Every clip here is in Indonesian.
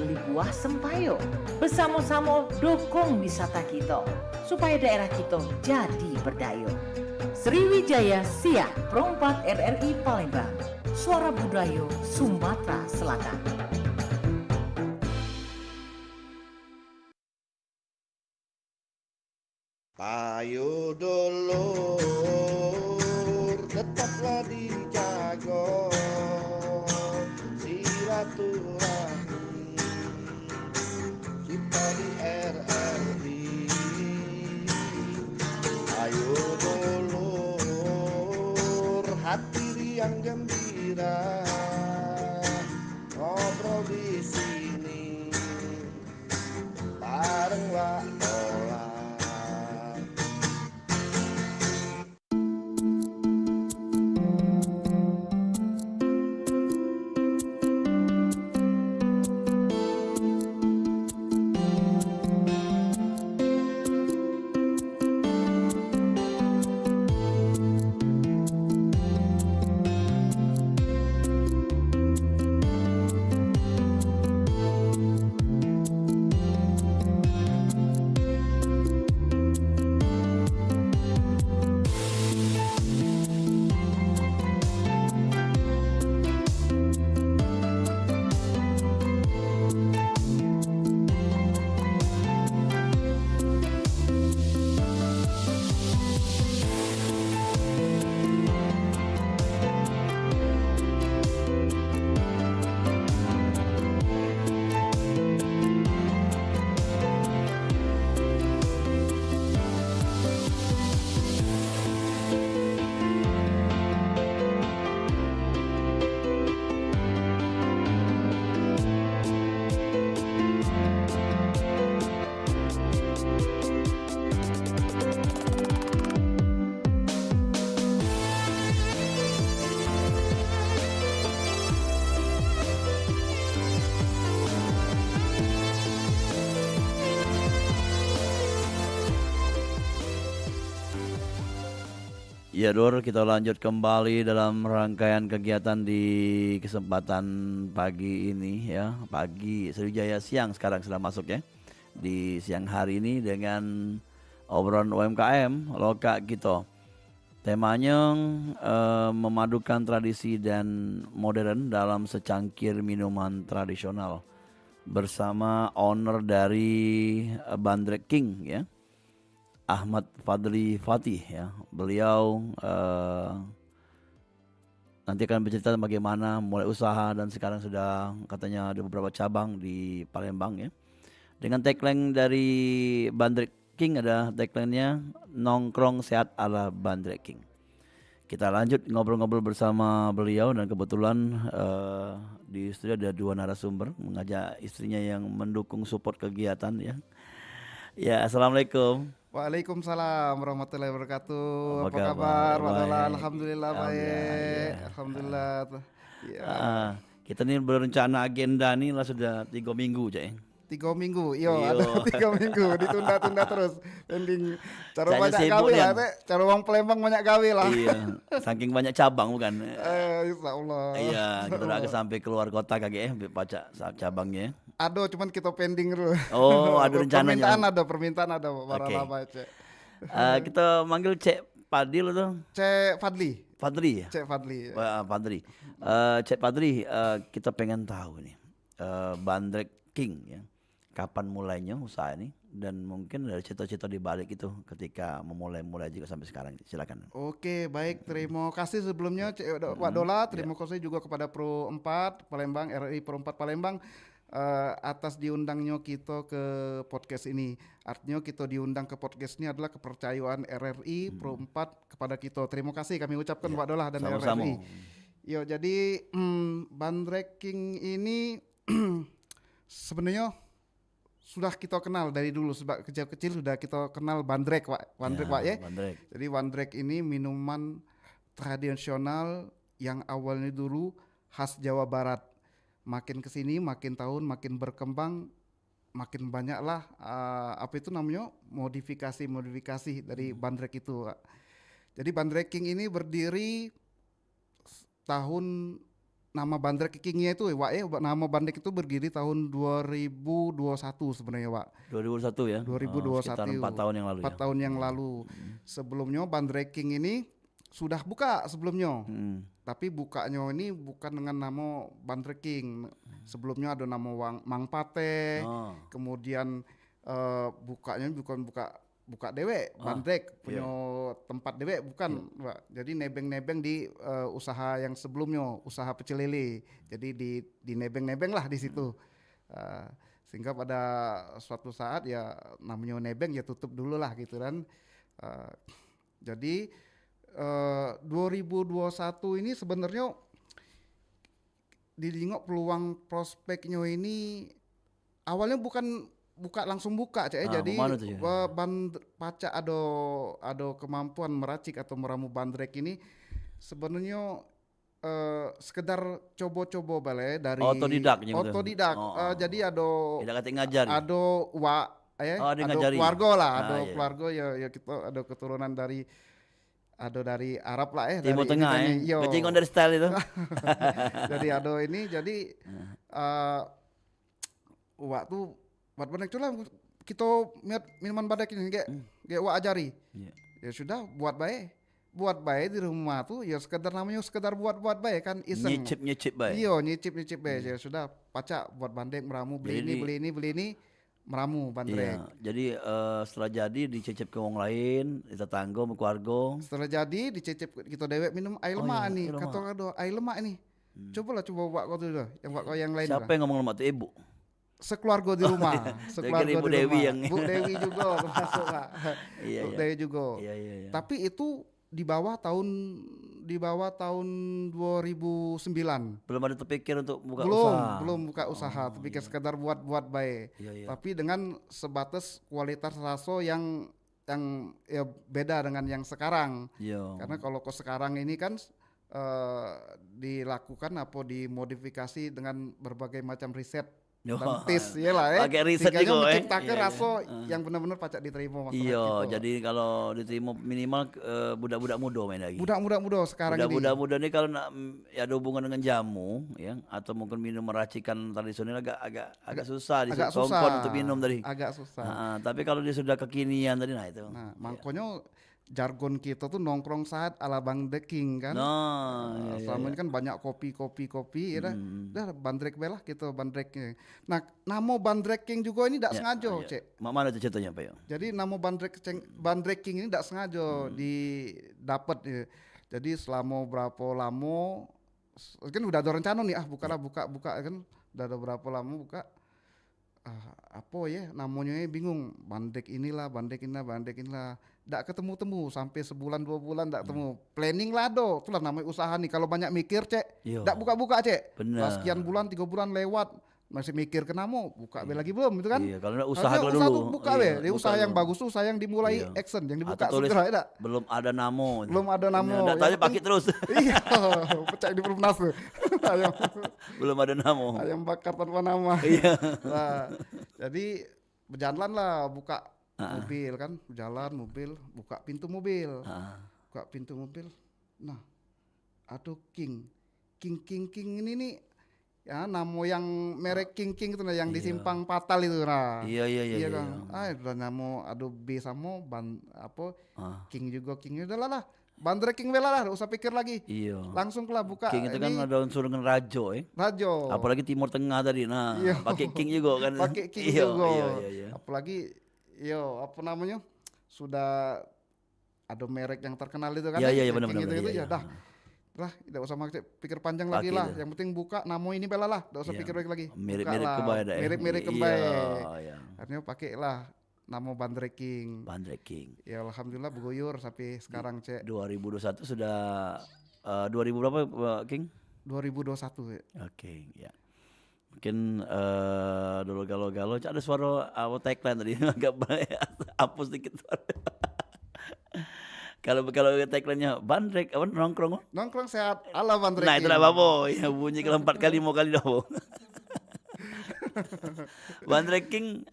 beli buah sempayo. Bersama-sama dukung wisata kita supaya daerah kita jadi berdaya. Sriwijaya Siang Perumpat RRI Palembang, Suara Budaya Sumatera Selatan. Ayo dulur, tetaplah dijaga silaturahmi kita di RRI. Ayo dulur, hati riang gembira, ngobrol di sini bareng Wak Dola. Ya Dur, kita lanjut kembali dalam rangkaian kegiatan di kesempatan pagi ini ya. Pagi Sriwijaya Siang sekarang sudah masuk ya. Di siang hari ini dengan obrolan UMKM Loka kita. Temanya memadukan tradisi dan modern dalam secangkir minuman tradisional. Bersama owner dari Bandrek King ya, Ahmad Fadli Fatih ya. Beliau nanti akan bercerita bagaimana mulai usaha dan sekarang sudah katanya ada beberapa cabang di Palembang ya. Dengan tagline dari Bandrek King ada tagline-nya nongkrong sehat ala Bandrek King. Kita lanjut ngobrol-ngobrol bersama beliau dan kebetulan di studio ada dua narasumber mengajak istrinya yang mendukung support kegiatan ya. Ya, assalamualaikum. Waalaikumsalam warahmatullahi wabarakatuh. Apa Apa kabar, Pak Dola? Baik. Alhamdulillah baik. Ya. Alhamdulillah. Ya. Kita nih berencana agenda nih lah sudah 3 minggu Cak. 3 minggu, iyo Iyo. ada 3 minggu ditunda-tunda terus. Pending. Cara Caknya banyak sibuk gawe nih, lah, An. Teh. Cara wong Palembang banyak gawe lah. Iya, saking banyak cabang bukan. Insya Allah. Iya, kita udah agak sampai keluar kota kagak baca cabangnya. Aduh, cuman kita pending dulu. Oh, ada rencananya. Permintaan ada, para Oke. lama, Cek. Kita manggil Cek Padil tuh. Cek Fadli. Fadli ya? Cek Fadli. Wah, Fadli. Cek Fadli, kita pengen tahu nih. Bandrek King ya. Kapan mulainya usaha ini dan mungkin ada cita-cita di balik itu ketika memulai juga sampai sekarang. Silakan. Oke, baik. Terima kasih sebelumnya Pak Dola. Terima kasih juga kepada Pro 4 Palembang, RRI Pro 4 Palembang atas diundangnya kita ke podcast ini. Artinya kita diundang ke podcast ini adalah kepercayaan RRI Pro 4 kepada kita. Terima kasih kami ucapkan Pak Dola dan Sama-sama. RRI. Yo, jadi Bandrek King ini sebenarnya sudah kita kenal dari dulu, sebab kecil-kecil sudah kita kenal Bandrek, Pak. Bandrek, Pak ya. Bandrek. Jadi Bandrek ini minuman tradisional yang awalnya dulu khas Jawa Barat. Makin kesini, makin tahun, makin berkembang, makin banyaklah apa itu namanya modifikasi dari Bandrek itu, Pak. Jadi Bandrek King ini berdiri tahun nama Bandrek Kingnya itu Wak ya, nama Bandrek itu berdiri tahun 2021 sebenarnya Wak. 2001 ya. 2021. Sekitar 4 tahun yang lalu 4 ya. tahun yang lalu. Sebelumnya Bandrek King ini sudah buka sebelumnya. Tapi bukanya ini bukan dengan nama Bandrek King. Sebelumnya ada nama Mang Pate. Kemudian bukanya bukan buka dewek, Bandrek punya tempat dewek bukan, Pak. Jadi nebeng-nebeng di usaha yang sebelumnya, usaha pecel lele. Jadi di nebeng-nebeng lah di situ. Sehingga pada suatu saat ya namanya nebeng ya tutup dulu lah gitu kan. Jadi 2021 ini sebenarnya dilihat peluang prospeknya ini awalnya bukan langsung buka Cek. Jadi pacak ada kemampuan meracik atau meramu bandrek ini sebenarnya sekedar coba-coba balai dari otodidak. Jadi ada ngajar. Ada keluarga lah, keluarga ya kita ada keturunan dari Arab lah Timur Tengah ya. Bajingan dari style itu. Jadi waktu buat bandrek itu lah kita minuman bandrek ini kayak wak ajari. Ya sudah buat baik di rumah tuh ya sekedar buat baik kan iseng. Nyicip baik. Iya nyicip baik ya sudah pacak buat bandrek meramu beli ini meramu bandrek. Iya, jadi setelah jadi dicicip ke orang lain, di tetangga, ke keluarga. Setelah jadi dicicip kita dewek minum air lemak nih. Kata air lemak ini. Coba buat kau tuh yang lain. Siapa yang ngomong lemak tuh ibu? Sekeluarga di rumah, sekeluarga Ibu di Dewi rumah. yang Bu Dewi juga termasuk Pak. Bu Dewi juga. Iya. Tapi itu di bawah tahun 2009. Belum ada terpikir untuk buka usaha. Belum buka usaha, terpikir sekedar buat baik. Tapi dengan sebatas kualitas rasa yang ya beda dengan yang sekarang. Karena kalau sekarang ini kan dilakukan dimodifikasi dengan berbagai macam riset dan tes pakai riset juga menciptakan rasa yang benar-benar pacak diterima masyarakat. Iya, jadi kalau diterima minimal budak-budak muda main lagi. Budak muda sekarang budak muda ini kalau nak ada hubungan dengan jamu ya atau mungkin minum meracikan tradisional agak susah untuk minum tadi. Agak susah. Tapi kalau dia sudah kekinian tadi itu. Nah, makanya jargon kita tuh nongkrong saat ala Bandrek King kan. Selama ini kan banyak kopi ya dah bandrek belah gitu bandreknya. Nah, nama Bandrek King juga ini tidak sengaja, Cek. Mana tuh ceritanya, Pak ya? Jadi nama Bandrek King ini tidak sengaja didapat ya. Jadi selama berapa lama kan udah ada rencana nih buka kan udah ada berapa lama buka apa ya namanya bingung bandrek inilah ndak ketemu sampai sebulan 2 bulan ndak ketemu planning lah itulah namanya usaha nih kalau banyak mikir Cek ndak buka Cek sekian bulan 3 bulan lewat masih mikir kenapa buka lagi belum itu kan kalau usaha dulu buka usaha yang bagus tuh yang dimulai action yang dibuka segera belum ada namo tadi pakai terus iya pecah di perumnas tuh belum ada namo ayam bakar tanpa nama nah, jadi berjalan lah buka mobil kan buka pintu mobil nah aduh King ini nih ya nama yang merek King itu nah yang di Simpang Patal itu nah iya kan udah nama aduh B sama King udahlah Bandrek King lah usah pikir lagi langsung lah buka King itu kan ada unsur dengan rajo apalagi Timur Tengah tadi pakai King juga kan pakai King juga apalagi apa namanya sudah ada merek yang terkenal itu kan benar ya dah lah tidak usah pikir panjang lagi lah yang penting buka nama ini bela lah tidak usah pikir lagi mirip kembali akhirnya pakai lah nama Bandrek King ya alhamdulillah berguyur sampai sekarang Cek 2021 sudah 2000 berapa King 2021 oke ya mungkin dulu galau-galau ada suara tagline tadi agak hapus dikit Kalau tagline-nya bandrek nongkrong sehat ala Bandrek. Nah, itu apa ya bunyi kalau 4 kali 5 kali dah. Bandrek King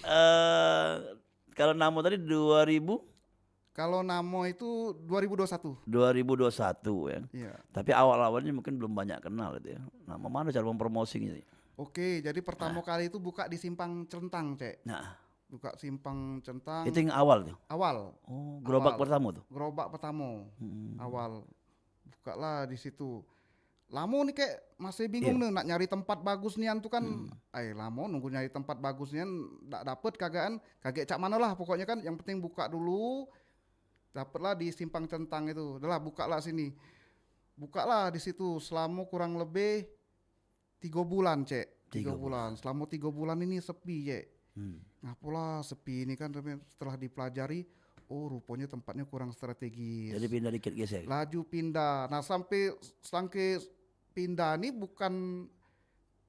kalau nama tadi 2021 Kalau Namo itu 2021. 2021 ya. Iya. Tapi awal-awalnya mungkin belum banyak kenal itu ya. Nah, mana cara mempromosinya? Oke, jadi pertama kali itu buka di Simpang Centang, Cek. Nah, Buka Simpang Centang itu yang awal tuh. awal. Oh, gerobak Awal. pertama tuh. Gerobak pertama. Awal. Bukalah di situ. Lamo nih kayak masih bingung nih nak nyari tempat bagus nian tuh kan. Lamo nunggu nyari tempat bagus nian ndak dapet kagaan. Kaget cak mana lah pokoknya kan yang penting buka dulu. Dapatlah di Simpang Centang itu. Udahlah bukalah sini. Bukalah di situ selama kurang lebih 3 bulan, Cek. 3 bulan. Selama 3 bulan ini sepi, Cek. Ngapalah sepi ini kan, tapi setelah dipelajari, oh rupanya tempatnya kurang strategis. Jadi pindah dikit guys ya. Laju pindah. Nah sampai pindah nih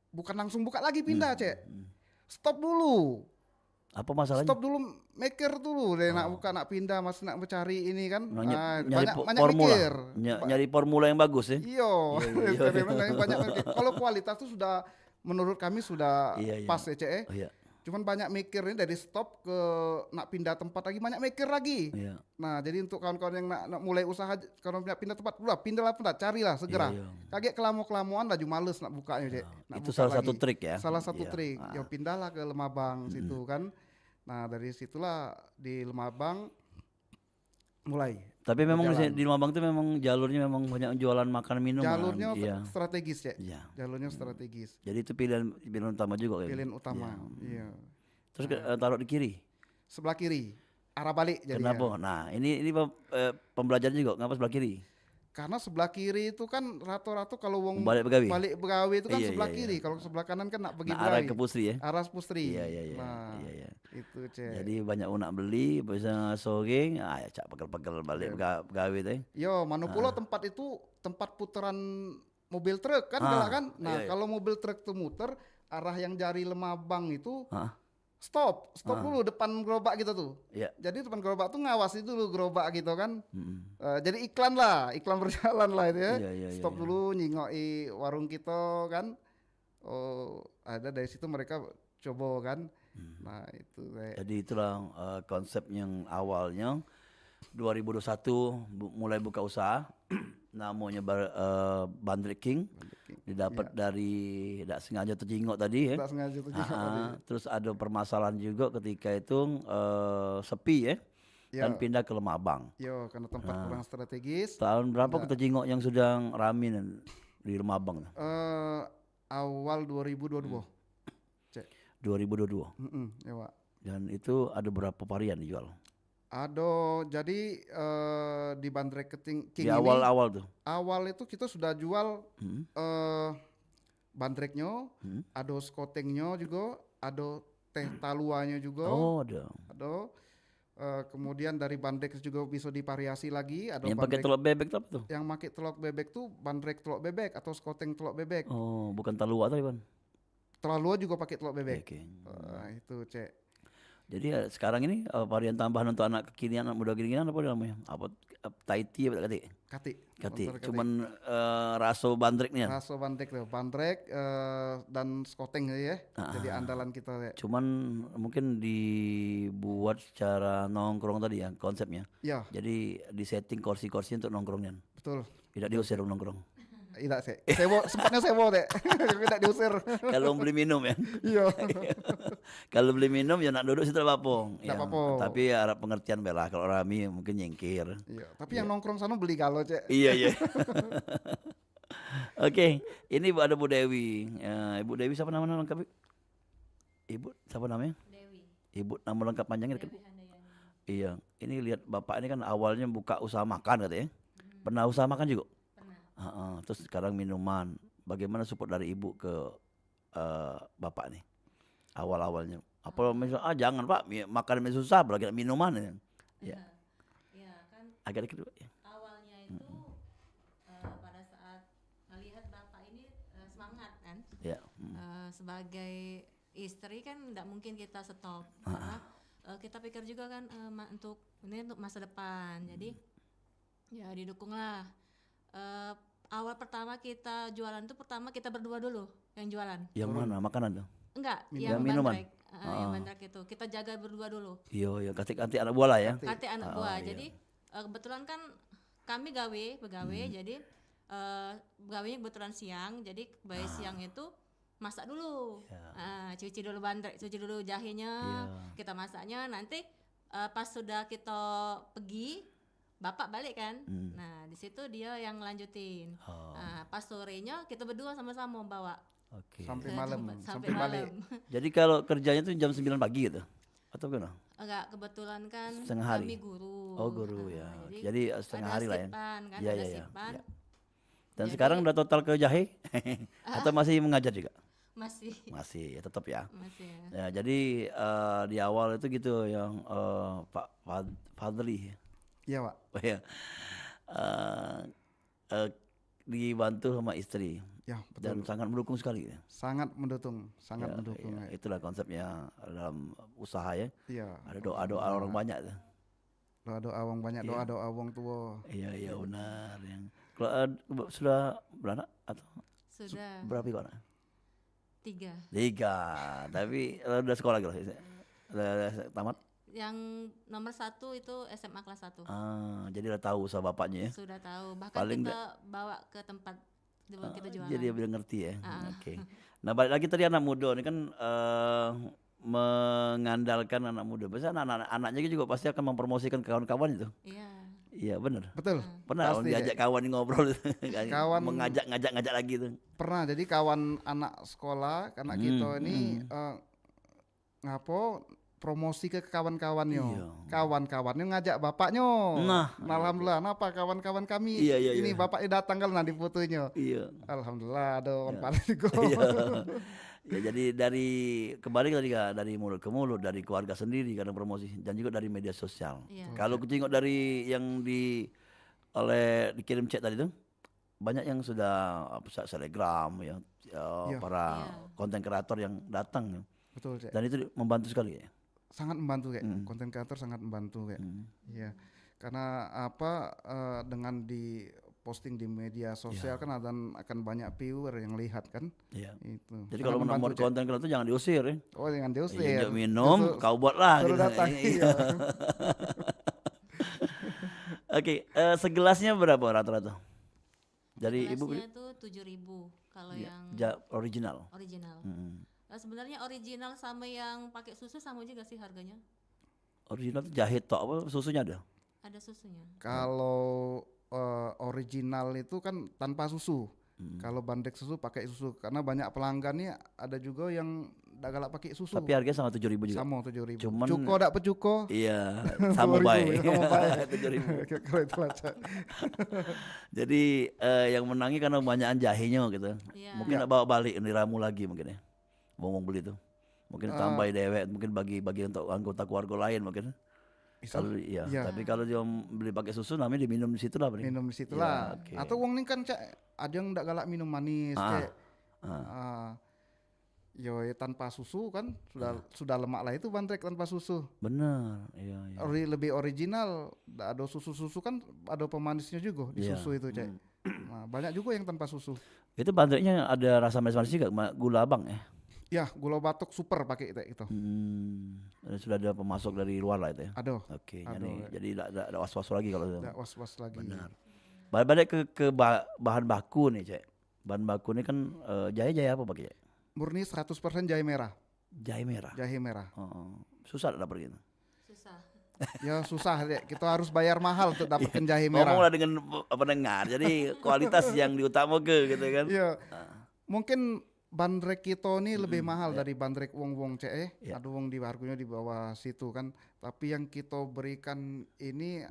bukan langsung buka lagi pindah, Cek. Stop dulu. Apa masalahnya? Stop dulu, mikir dulu deh nak buka nak pindah masih nak mencari ini kan. Nyari Banyak formula. mikir. Nyari formula yang bagus ya. Iyo, banyak mikir. Kalau kualitas tuh sudah menurut kami sudah Iya. pas ya, Cek. Oh, iya. Cuman banyak mikir ini dari stop ke nak pindah tempat lagi banyak mikir lagi. Iya. Nah, jadi untuk kawan-kawan yang nak mulai usaha kalau pindah tempat, udah pindahlah, carilah segera. Iya. Kaget kelamuan laju males nak bukanya, Cek. Nak Itu buka salah satu lagi. trik ya. Salah satu Iya. trik. Ya pindahlah ke Lemabang situ kan. Nah, dari situlah di Lemabang mulai. Tapi memang Berjalan. di Lumabang itu memang jalurnya memang banyak jualan makan minuman. Jalurnya Iya. strategis, Cek. Iya. Jalurnya strategis. Jadi itu pilihan utama juga kan. Pilihan utama. Iya. Terus taruh di kiri. Sebelah kiri. Arah balik jadinya. Kenapa? Nah, ini pembelajaran juga. Kenapa sebelah kiri? Karena sebelah kiri itu kan rata-rata kalau wong Balik begawi. balik begawi itu kan Iya, sebelah iya, kiri. Kalau sebelah kanan kan nak pergi Nah, arah begawi. ke Pusri ya. Arah Pustri. Iya. Nah, Iya. itu, Cek. Jadi banyak nak beli, bisa sore, ya cak pegel-pegel balik begawi teh. Yo, mana pula tempat itu tempat putaran mobil truk kan galak kan. Nah, iya. kalau mobil truk tuh muter arah yang jari Lemabang itu Ah, stop dulu depan gerobak gitu tuh. iya. Jadi depan gerobak tuh ngawasi dulu gerobak gitu kan. Mm. Jadi iklan berjalan lah itu ya. Iya, Stop dulu nyingoi warung kita kan. Oh, ada dari situ mereka coba kan. Nah, itu kayak Jadi itulah konsep yang awalnya 2021 mulai buka usaha. Namanya Bandrek King. Didapat dari tidak sengaja terjingok tadi ya. tak sengaja tuh juga tadi. Terus ada permasalahan juga ketika itu sepi ya. Ya. Dan pindah ke Lemabang. Yo, karena tempat kurang strategis. Tahun berapa kita jingok yang sudah rame di Lemabang? Awal 2022. Cek. 2022. Ya, Pak. Dan itu ada berapa varian dijual? Ada jadi di Bandrek King Di ini awal-awal tuh. awal itu kita sudah jual bandreknya, ada skotengnya juga, ada teh taluanya juga, Oh, ada. ada. Kemudian dari bandrek juga bisa divariasi lagi, ada Yang pakai bandrek telur bebek tuh apa tuh? yang pakai telur bebek tuh bandrek telur bebek atau skoteng telur bebek. Oh, bukan talua tadi, Pan. Terlalu juga pakai telur bebek. Oke. Itu, Cek. Jadi sekarang ini varian tambahan untuk anak kekinian, anak muda kekinian apa namanya? Apa Thai tea apa kati? Kati. Motor kati. Cuman raso bandreknya. Raso bandrek tuh, bandrek dan skoteng ya. Jadi andalan kita ya. Cuman mungkin dibuat secara nongkrong tadi ya konsepnya. Ya, Jadi disetting kursi-kursi untuk nongkrongnya. betul. Tidak diusir nongkrong. Tidak sih. Sempatnya sewa deh. Tidak diusir. Kalau beli minum ya. Iya. Kalau beli minum ya nak duduk situ apa-apa. Nggak apa-apa. Tapi harap pengertian belah kalau rami mungkin nyengkir. Iya. Tapi yang nongkrong sana beli galau, Cek. Iya. Oke, ini ada Bu Dewi. Ibu Dewi siapa nama lengkap? Ibu siapa namanya? Dewi. Ibu nama lengkap panjangnya dekat. Dewi Handayani. Iya, ini lihat bapak ini kan awalnya buka usaha makan katanya. Pernah usaha makan juga? Pernah. Terus sekarang minuman. Bagaimana support dari ibu ke bapak nih? Awal-awalnya. Apa misalnya jangan Pak, makan susah apalagi minuman ya. Ya, Ya kan agak dikit. Ya. awalnya itu pada saat melihat bapak ini semangat kan. Ya. Sebagai istri kan tidak mungkin kita stop karena kita pikir juga kan untuk masa depan. Jadi ya didukunglah. Awal pertama kita jualan itu pertama kita berdua dulu yang jualan. Yang mana makanan tuh? Enggak, Yang yang minuman? bandrek. yang bandrek itu kita jaga berdua dulu. Iya, ganti anak buah lah ya. Kate anak Oh, buah. iya. Jadi kebetulan kan kami pegawai, jadi pegawainya kebetulan siang. Jadi pegawai siang itu masak dulu, cuci dulu bandrek, cuci dulu jahenya, kita masaknya. Nanti pas sudah kita pergi, bapak balik kan. Nah di situ dia yang lanjutin. Nah, pas sorenya kita berdua sama-sama bawa Oke. Sampai ke malam, tempat- sampai balik. Jadi kalau kerjanya tuh jam 9 pagi gitu? Atau gimana? Enggak, kebetulan kan Setengah hari? kami guru. Oh, guru ya. Jadi setengah ada hari lah ya. sipan kan, Iya, ada iya, iya. sipan. Iya. Dan Jadi- sekarang udah total ke jahe? Atau masih mengajar juga? Masih Masih, ya tetap ya. masih ya. Ya, jadi di awal itu gitu yang Pak Fadli Iya Pak. oh ya, dibantu sama istri Ya dan betul. sangat mendukung sekali ya. Sangat mendukung, sangat Ya, mendukung. ya, itulah konsepnya dalam usaha ya. Iya. Ada doa-doa orang banyak tuh. Doa-doa wong banyak, Iya. doa-doa wong tua. Iya iya benar yang. Kalau sudah beranak atau Sudah berapa anak? 3. 3. Tapi udah sekolah gitu. Udah tamat. Yang nomor 1 itu SMA kelas 1. Jadi udah tahu usaha bapaknya ya. Sudah tahu. Bahkan Paling kita bawa ke tempat kita jualan. Jadi dia bilang ngerti ya. Ah. Oke. Nah balik lagi tadi anak muda ini kan mengandalkan anak muda. Biasanya anaknya juga pasti akan mempromosikan ke kawan-kawan itu. Iya. Iya benar. Betul. Pernah Pasti, diajak kawan ngobrol itu. Kawan- ngajak lagi tuh. Pernah jadi kawan anak sekolah, anak kita ini ngapo promosi ke kawan-kawannya. Iya. Kawan-kawannya ngajak bapaknya. Nah, alhamdulillah, kenapa kawan-kawan kami Iya, iya, ini iya. bapaknya datang kan di fotonya. Iya. Alhamdulillah ada orang paling Iya. Ya jadi kembali tadi Kak, dari mulut ke mulut, dari keluarga sendiri karena promosi dan juga dari media sosial. Iya. Kalau kita tengok dari yang dikirim chat tadi tuh banyak yang sudah selebgram ya, Iya. para Iya. konten kreator yang datang ya. Betul, Cek. Dan itu membantu sekali ya. Sangat membantu kayak konten kreator sangat membantu kayak. Iya. Karena apa dengan di posting di media sosial kan akan banyak viewer yang lihat kan. Iya. Itu. Jadi Sangat kalau membantu, menampar Cek. konten kreator jangan diusir ya. Oh, jangan diusir. Iya, minum, Justru- kau buatlah suruh gitu. datang. Iya. Iya. Oke, segelasnya berapa rata-rata? Dari ibu Gelasnya itu 7.000 kalau yang original. original. Mm. Nah, sebenarnya original sama yang pakai susu sama juga sih harganya. Original tuh jahe tok apa susunya ada? Ada susunya. Kalau original itu kan tanpa susu. Kalau bandrek susu pakai susu karena banyak pelanggannya ada juga yang ndak galak pakai susu. Tapi harganya sama 7.000 juga. Sama 7.000. Cuman- Cuko dak pecuko. Iya, sama 10.000, baik. sama baik. 7.000. Kalau itu lah, Cak. Jadi yang menangi karena banyakan jahenya gitu. Iya. Mungkin nak bawa balik diramu lagi mungkin ya. Mau beli tuh. Mungkin tambah dewek, mungkin bagi untuk anggota keluarga lain mungkin. Bisa. Kalau iya, Iya. tapi kalau dia beli pakai susu namanya diminum di situ lah. Bri. Minum di situ lah. Iya, oke. Atau wong ini kan Cak, ada yang ndak galak minum manis, Cek. Yo tanpa susu kan sudah lemak lah itu bandrek tanpa susu. Benar, iya iya. Lebih original, ndak ada susu-susu kan ada pemanisnya juga di Iya. susu itu, Cek. Nah, banyak juga yang tanpa susu. Itu bandreknya ada rasa manis-manis juga, gula abang ya. Ya, gula batok super pakai itu. Dan sudah ada pemasok dari luar lah itu ya. Aduh, Oke, Aduh. jadi tidak was-was lagi kalau itu. ndak was-was lagi. Benar. Balik ke bahan baku nih, Cek. Bahan baku ini kan jahe apa pakai? Cek? Murni 100% jahe merah. Jahe merah. Jahe merah. Oh, susah dapet gitu. Susah. Ya susah, Dek. Kita harus bayar mahal untuk dapatkan jahe Ngomonglah merah. dengan pendengar. Jadi kualitas yang diutamakan gitu kan. Iya. Mungkin bandrek kita ini lebih mahal dari bandrek wong-wong CE. Iya. Ada wong di harganya di bawah situ kan. Tapi yang kita berikan ini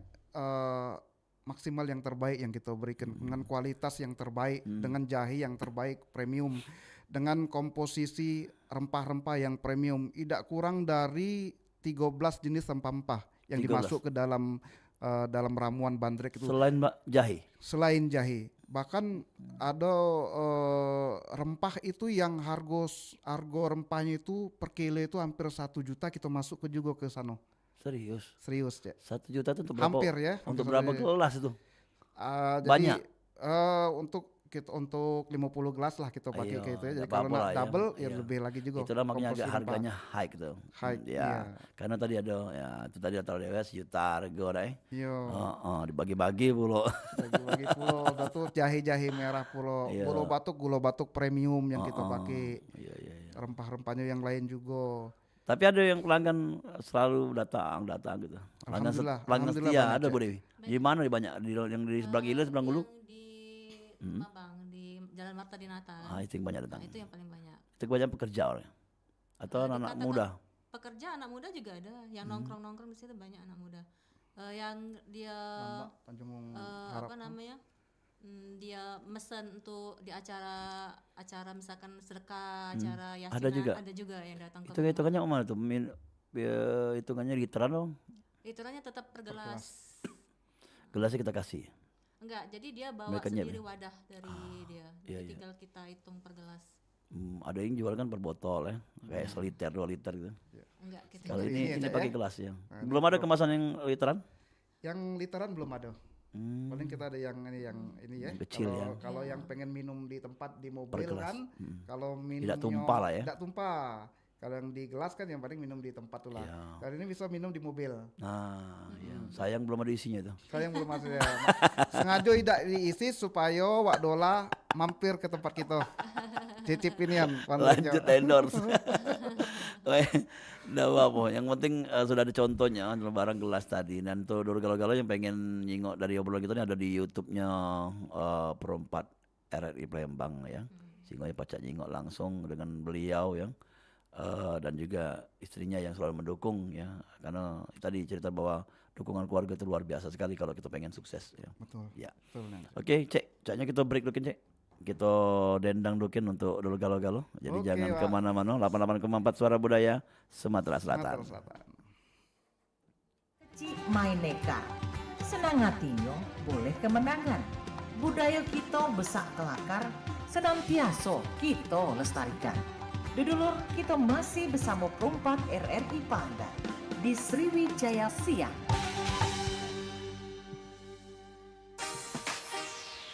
maksimal yang terbaik yang kita berikan dengan kualitas yang terbaik, dengan jahe yang terbaik premium, dengan komposisi rempah-rempah yang premium, tidak kurang dari 13 jenis rempah-rempah yang 13. dimasuk ke dalam ramuan bandrek itu Selain jahe. selain jahe. Bahkan ada rempah itu yang harga rempahnya itu per kilo itu hampir 1 juta kita masuk ke juga ke sana. Serius. Serius, Cek. 1 juta itu untuk berapa? Hampir ya. Untuk hampir berapa saja. gelas itu? Jadi Banyak? untuk kita untuk 50 gelas lah kita pakai Iya, kayak gitu ya. Jadi nggak kalau apa-apa lah ya. double ya Iya. lebih lagi juga. Itulah makanya agak komposisi rempah. harganya high gitu. High, Ya, iya. karena tadi ada ya itu tadi taruh dewas juta harga deh. Iya. Dibagi-bagi pula. Bagi-bagi pulau, udah tuh jahe-jahe merah pulau, Iya. gula batuk premium yang kita pakai, Iya. rempah-rempahnya yang lain juga. Tapi ada yang pelanggan selalu datang gitu. Pelanggan Alhamdulillah, pelanggan alhamdulillah setia banyak ada ya. Bu Dewi. Di mana di banyak yang di sebelah Gila sebelah Hulu? Yang di Mabang, di Jalan Marta Dinata. Itu yang banyak datang. Nah, itu yang paling banyak. Itu banyak pekerja orang. Atau anak-anak Dikatakan muda. Pekerja anak muda juga ada, yang nongkrong-nongkrong di situ banyak anak muda. Yang dia Lama, Tanjung Harap. apa namanya? Dia mesen untuk di acara misalkan sedekah, acara yasinan, Ada juga. yang datang ke Itu rumah. hitungannya mana tuh? Hitungannya literan dong. Hitungannya tetap per gelas. Gelasnya kita kasih. Enggak, jadi dia bawa Mereka sendiri nyiapin. wadah dari dia. iya, Jadi iya. tinggal kita hitung per gelas. Ada yang jual kan per botol ya. Kayak 1 liter 2 liter gitu. Enggak, kita Kalau Ini ini aja pakai ya. gelas ya. Belum ada kemasan yang literan? Yang literan belum ada. Paling kita ada yang ini ya. Yang kecil ya. Kalau yang pengen minum di tempat di mobil gelas. kan, kalau minumnya tumpah lah ya. Tidak tumpah. Kalau yang di gelas kan yang paling minum di tempat tuh lah. Iya. Kalau ini bisa minum di mobil. Nah, iya. Sayang belum ada isinya itu. Saya yang belum masuk ya. Sengaja tidak diisi supaya Wak Dola mampir ke tempat kita. Cicip ini Lanjut endorse. Nggak apa-apa. Yang penting sudah ada contohnya barang gelas tadi. Dan tuh dulu galau-galau yang pengen nyingok dari obrolan kita ini ada di YouTube-nya Perempat RRI Palembang ya. Sehingga pacak nyingok langsung dengan beliau ya. Dan juga istrinya yang selalu mendukung ya. Karena tadi cerita bahwa dukungan keluarga itu luar biasa sekali kalau kita pengen sukses ya. Betul. Ya. Betul. Nanda. Oke, Ceknya kita break dulu, Cek. Kita dendang dukin untuk dulu galau-galau. Jadi Oke, jangan Wak. kemana-mana. 88,4 Suara Budaya Sumatera Sumatera Selatan. Selatan. Cik Maineka, senang hatinya boleh kemenangan. Budaya kita besak kelakar, senantiasa kita lestarikan. Dudulur, kita masih bersama Perempat RRI Palembang di Sriwijaya Siang.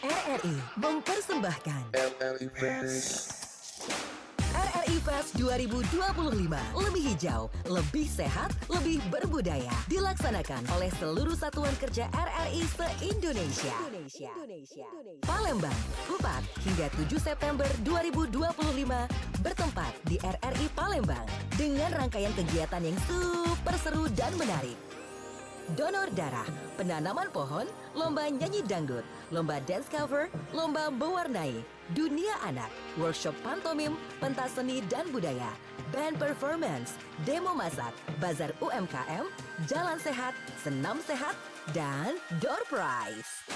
RRI mempersembahkan RRI RRI Fest 2025. Lebih hijau, lebih sehat, lebih berbudaya. Dilaksanakan oleh seluruh satuan kerja RRI se-Indonesia. Palembang, 4 hingga 7 September 2025 bertempat di RRI Palembang dengan rangkaian kegiatan yang super seru dan menarik. Donor darah, penanaman pohon, lomba nyanyi dangdut, lomba dance cover, lomba mewarnai, dunia anak, workshop pantomim, pentas seni dan budaya, band performance, demo masak, bazar UMKM, jalan sehat, senam sehat, dan door prize.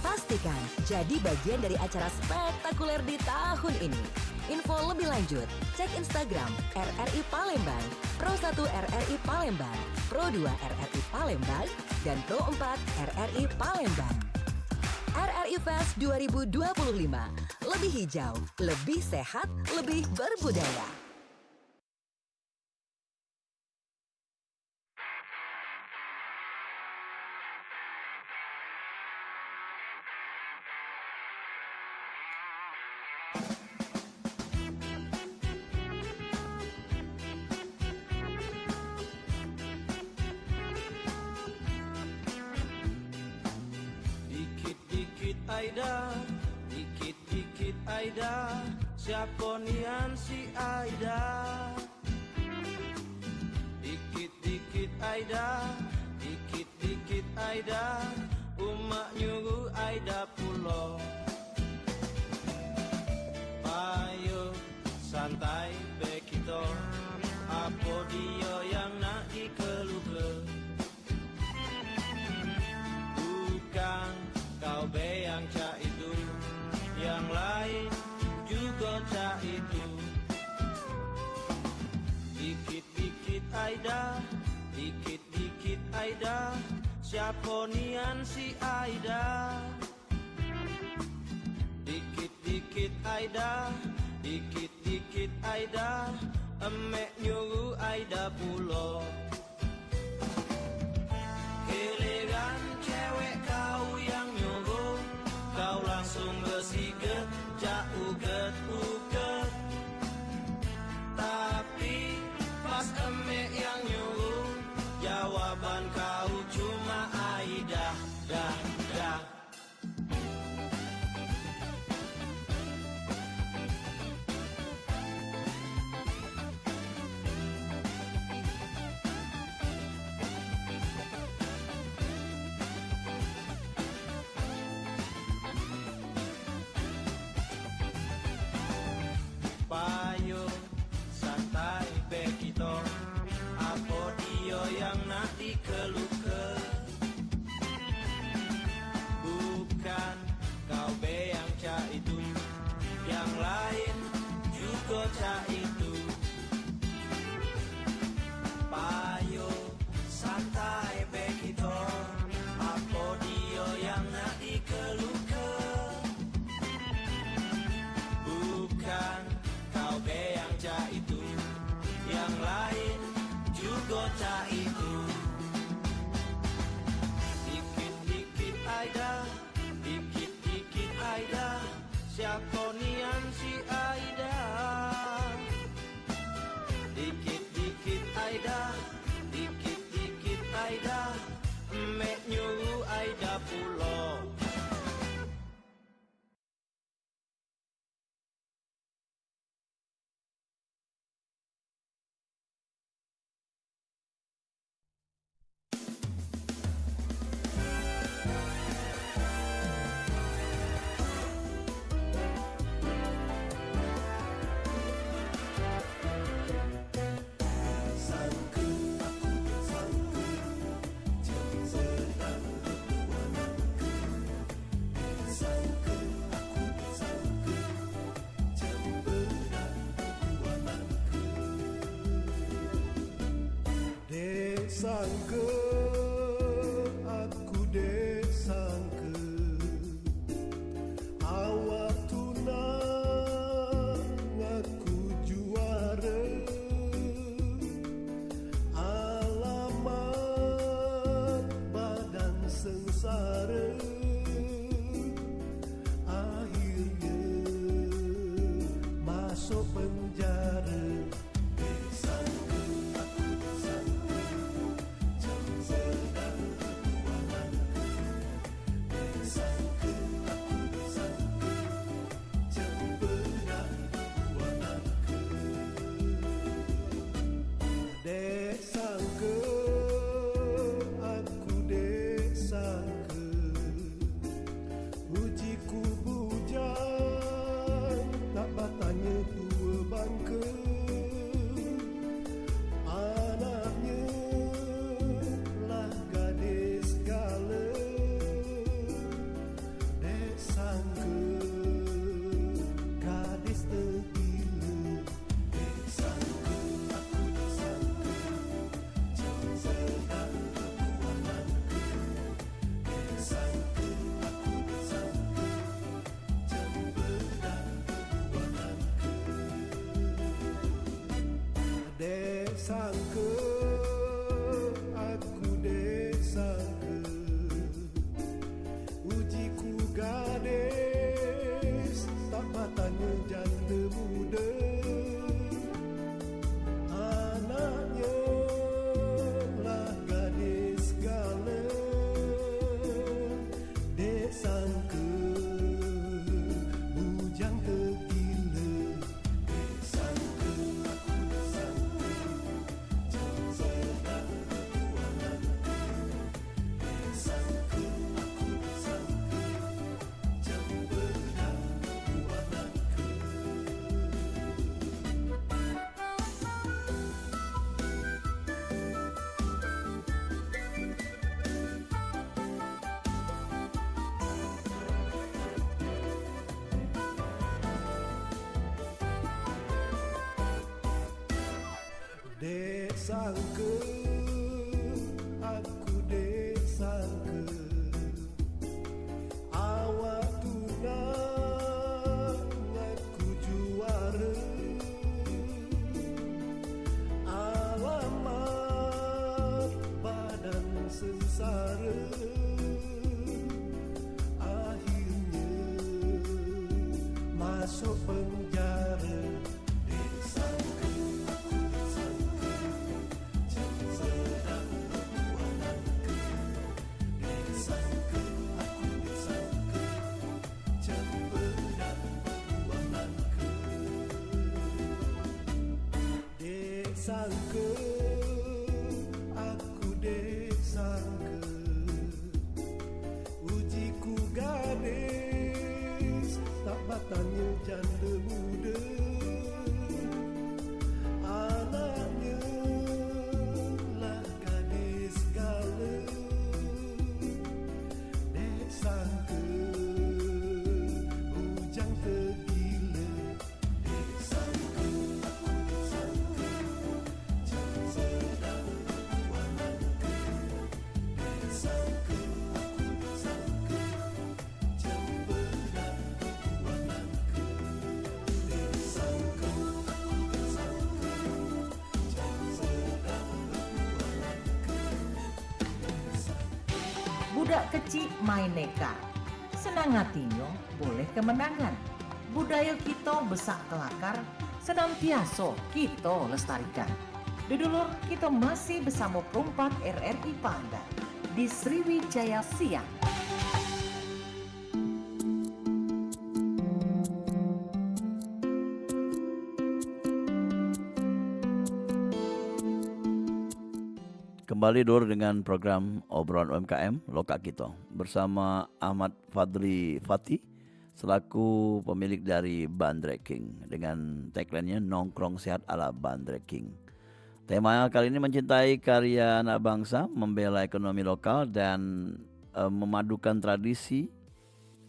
Pastikan jadi bagian dari acara spektakuler di tahun ini. Info lebih lanjut, cek Instagram RRI Palembang, Pro 1 RRI Palembang, Pro 2 RRI Palembang, dan Pro 4 RRI Palembang. RRI Fest 2025, lebih hijau, lebih sehat, lebih berbudaya. Dikit-dikit Aida, dikit-dikit Aida, siapa nian si Aida? Dikit-dikit Aida, dikit-dikit Aida, umak nyuruh Aida pulau. Ayo santai bekito, apa dia yang nak dikeluh-keluh? Bukan kau be yang cak itu, yang lain juga cak itu. Dikit-dikit Aida, dikit-dikit Aida, siapa nian si Aida? Dikit-dikit Aida, dikit-dikit Aida, emek nyuruh Aida pulau. Giliran cewek kau yang nyuruh, kau langsung bersiga Emek yang nyuruh, jawaban kau cuma Aida, dah, dah. Payo santai bekito, apa dia yang nak dikeluhkan? Bukan kau be yang cak itu, yang lain juga cak itu. Payo santai bekito, apa dia yang nak dikeluhkan? Bukan kau be yang cak itu, yang lain juga cak itu. Dikit-dikit Aida, dikit-dikit Aida, siapa nian si Aida? Dikit-dikit Aida, dikit-dikit Aida, emek nyuruh Aida pulang. Dek sangka, aku dek sangka, awak tunang aku juara. Alamat badan sengsara, akhirnya masuk penjara. Dek sangka, aku sangka, jam sedang bertuanganku. Dek sangka, aku sangka, jam berat bertuanganku. Dek sangka, aku dek sangka, ujiku bujang, tak batanya tua bangka. Anaknya lah gadis gala, dek sangka, gadis tergila. Dek sangka, aku sangka, jam sedang bertuanganku. Dek sangka, aku sangka, jam berat bertuanganku. Dek sangka, aku dek sangka, ujiku gadis, tak batanya janda muda. Anaknya lah gadis gala, dek sangka, bujang tergila. Dek sangka, aku sangka, jam sedang bertuanganku. Dek sangka, aku sangka, jam berat bertuanganku. Dek sangka, aku dek sangka, awak tunang aku juara. Alamat badan sengsara, akhirnya masuk penjara. Dek sangka, aku sangka, sangka aku dek sangka ujiku gadis tak batanya janda muda anaknya lah gadis gala dek sangka hujang tergila dek sangka aku dek sangka jam sedang wanangka dek sangka aku dek sangka jam berat wanangka dek sangka aku dek sangka jam sedang wanangka Budak kecil main neka, senang hatinya boleh kemenangan. Budaya kita besak kelakar, senantiasa kita lestarikan. Dudulur kita masih bersama perumpat RRI Pangandaran di Sriwijaya Siang. Kembali Dur dengan program obrolan UMKM Lokak Kita bersama Ahmad Fadli Fatih selaku pemilik dari Bandreking dengan tagline-nya nongkrong sehat ala Bandreking. Tema kali ini mencintai karya anak bangsa, membela ekonomi lokal dan memadukan tradisi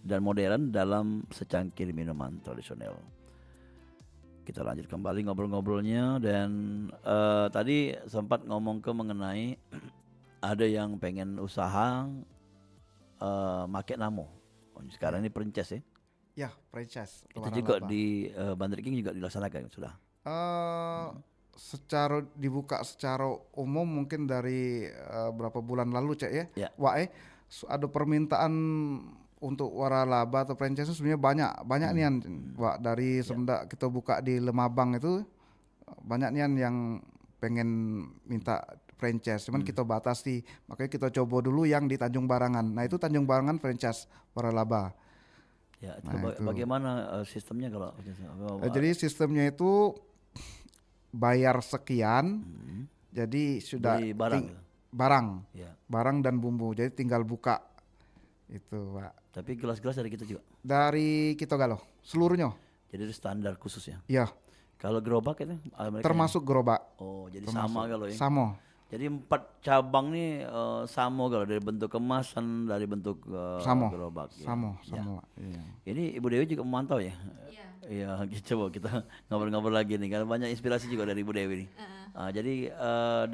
dan modern dalam secangkir minuman tradisional. Kita lanjut kembali ngobrol-ngobrolnya dan tadi sempat ngomong ke mengenai ada yang pengen usaha make namo. Sekarang ini franchise ya. Ya, franchise. Itu juga di Bandreking juga dilaksanakan sudah. Secara dibuka secara umum mungkin dari berapa bulan lalu Cek ya. Ya. Ada permintaan untuk waralaba atau franchise sebenarnya banyak nian Wak, dari semenjak kita buka di Lemabang itu banyak nian yang pengen minta franchise, cuman kita batasi, makanya kita coba dulu yang di Tanjung Barangan. Nah itu Tanjung Barangan franchise waralaba. Ya, itu Nah, itu. bagaimana sistemnya kalau Jadi sistemnya itu bayar sekian, jadi sudah beli barang. barang, Ya. barang dan bumbu, jadi tinggal buka itu Pak. Tapi gelas-gelas dari kita juga. Dari kita Galoh seluruhnya, Jadi itu standar khusus ya. ya Kalau gerobak itu termasuk gerobak. Oh, jadi Termasuk. sama kalau ya. Sama. Jadi 4 cabang nih sama kalau dari bentuk kemasan, dari bentuk Sama. gerobak. Ya. Sama, Ya. sama. Iya. Ini Ibu Dewi juga memantau ya. Iya. Iya, coba kita ngobrol-ngobrol lagi nih karena banyak inspirasi juga dari Ibu Dewi nih. Jadi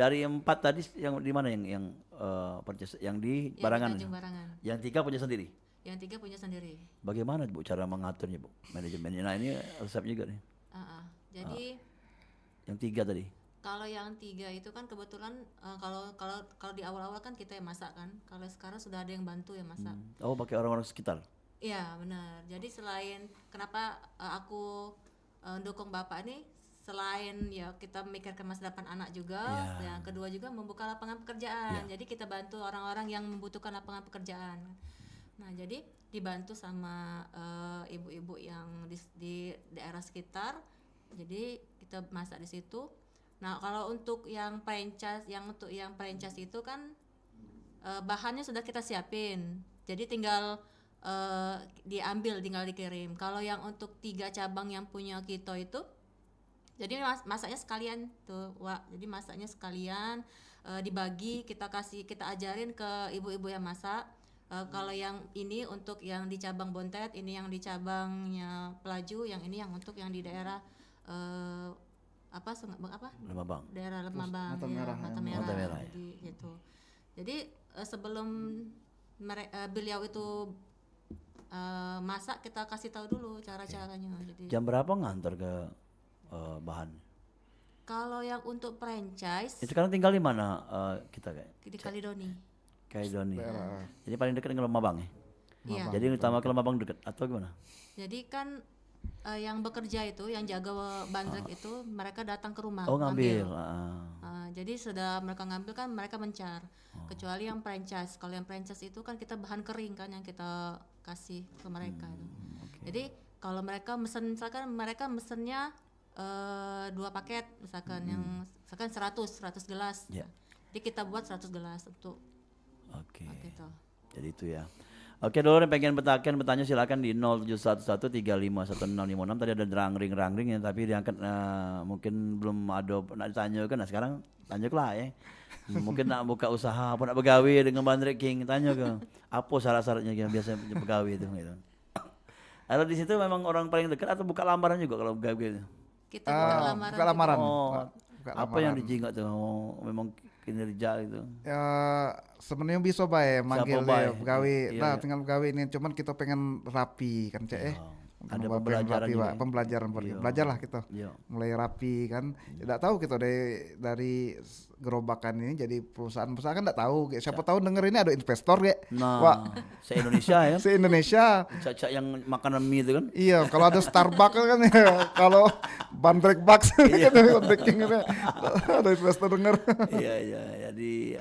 dari 4 tadi yang di mana yang purchase? Yang di Yang di Barangan. Tanjung Barangan. Yang 3 punya sendiri. Yang 3 punya sendiri. Bagaimana Bu cara mengaturnya Bu? Manajemennya. Nah, ini resep juga nih. Jadi Yang 3 tadi. kalau yang 3 itu kan kebetulan kalau di awal-awal kan kita yang masak kan. Kalau sekarang sudah ada yang bantu yang masak. Oh, pakai orang-orang sekitar. Iya benar. Jadi selain kenapa aku dukung Bapak nih, selain ya kita memikirkan masa depan anak juga, Iya. yang kedua juga membuka lapangan pekerjaan. Jadi kita bantu orang-orang yang membutuhkan lapangan pekerjaan. Nah jadi dibantu sama ibu-ibu yang di daerah sekitar. Jadi kita masak di situ. Nah kalau untuk yang franchise itu kan bahannya sudah kita siapin. Jadi tinggal diambil, tinggal dikirim. Kalau yang untuk 3 cabang yang punya kita itu, jadi masaknya sekalian tuh, Wak. Jadi masaknya sekalian dibagi, kita ajarin ke ibu-ibu yang masak. Kalau yang ini untuk yang di cabang Bontet, ini yang di cabangnya Pelaju, yang ini yang untuk yang di daerah Lemabang. daerah Lemabang, Mata Merah, ya. Mata Merah, Mata Merah, ya. jadi gitu. Jadi sebelum beliau itu masak, kita kasih tahu dulu cara-caranya. Jadi Jam berapa ngantar ke bahan? kalau yang untuk franchise Itu sekarang tinggal di mana kita kayak? di Kalidoni. Kaidoni. Daerah. Jadi paling dekat dengan Lemabang ya? Iya. Jadi utama ke Lemabang dekat atau gimana? Jadi kan yang bekerja itu, yang jaga bandrek itu, mereka datang ke rumah Oh, ngambil. jadi sudah mereka ngambil kan mereka mencar. Kecuali yang franchise. Kalau yang franchise itu kan kita bahan kering kan yang kita kasih ke mereka itu. Jadi kalau mereka mesen, misalkan mereka mesennya 2 paket misalkan, yang misalkan 100 gelas. Ya. Jadi kita buat 100 gelas untuk Oke. gitu. Jadi itu ya. Oke, Dor, yang pengen bertanya silakan di 0711351056. Tadi ada rangring ya, tapi diangkat mungkin belum ada nak ditanya kan. Nah, sekarang tanya lah ya. Mungkin nak buka usaha apa nak begawe dengan Bandrek King, tanya ke apa syarat-syaratnya yang biasa begawe itu gitu. Kalau di situ memang orang paling dekat atau buka lamaran juga kalau begawe itu? Kita buka lamaran. buka lamaran. Oh, Buka apa yang lamaran. dijingak tuh? Oh, memang kinerja gitu. Ya sebenarnya bisa bae manggil bae? dia pegawai. Iya, Nah, iya. tinggal pegawai ini cuman kita pengen rapi kan Cek Ada Pengen pembelajaran rapi, juga Pak. ya? Pembelajaran Iya. belajar lah kita. Iya. Mulai rapi kan. Tidak tahu kita dari gerobakan ini jadi perusahaan kan tidak tahu. Siapa tahu denger ini ada investor kayak. Nah, Wah, se-Indonesia ya. se-Indonesia. Cak-cak yang makanan mie itu kan. Iya, kalau ada Starbucks kan ya. Kalau Bandrek Bucks Iya. kan Bandrek King kan, ada investor denger. Iya, iya. Jadi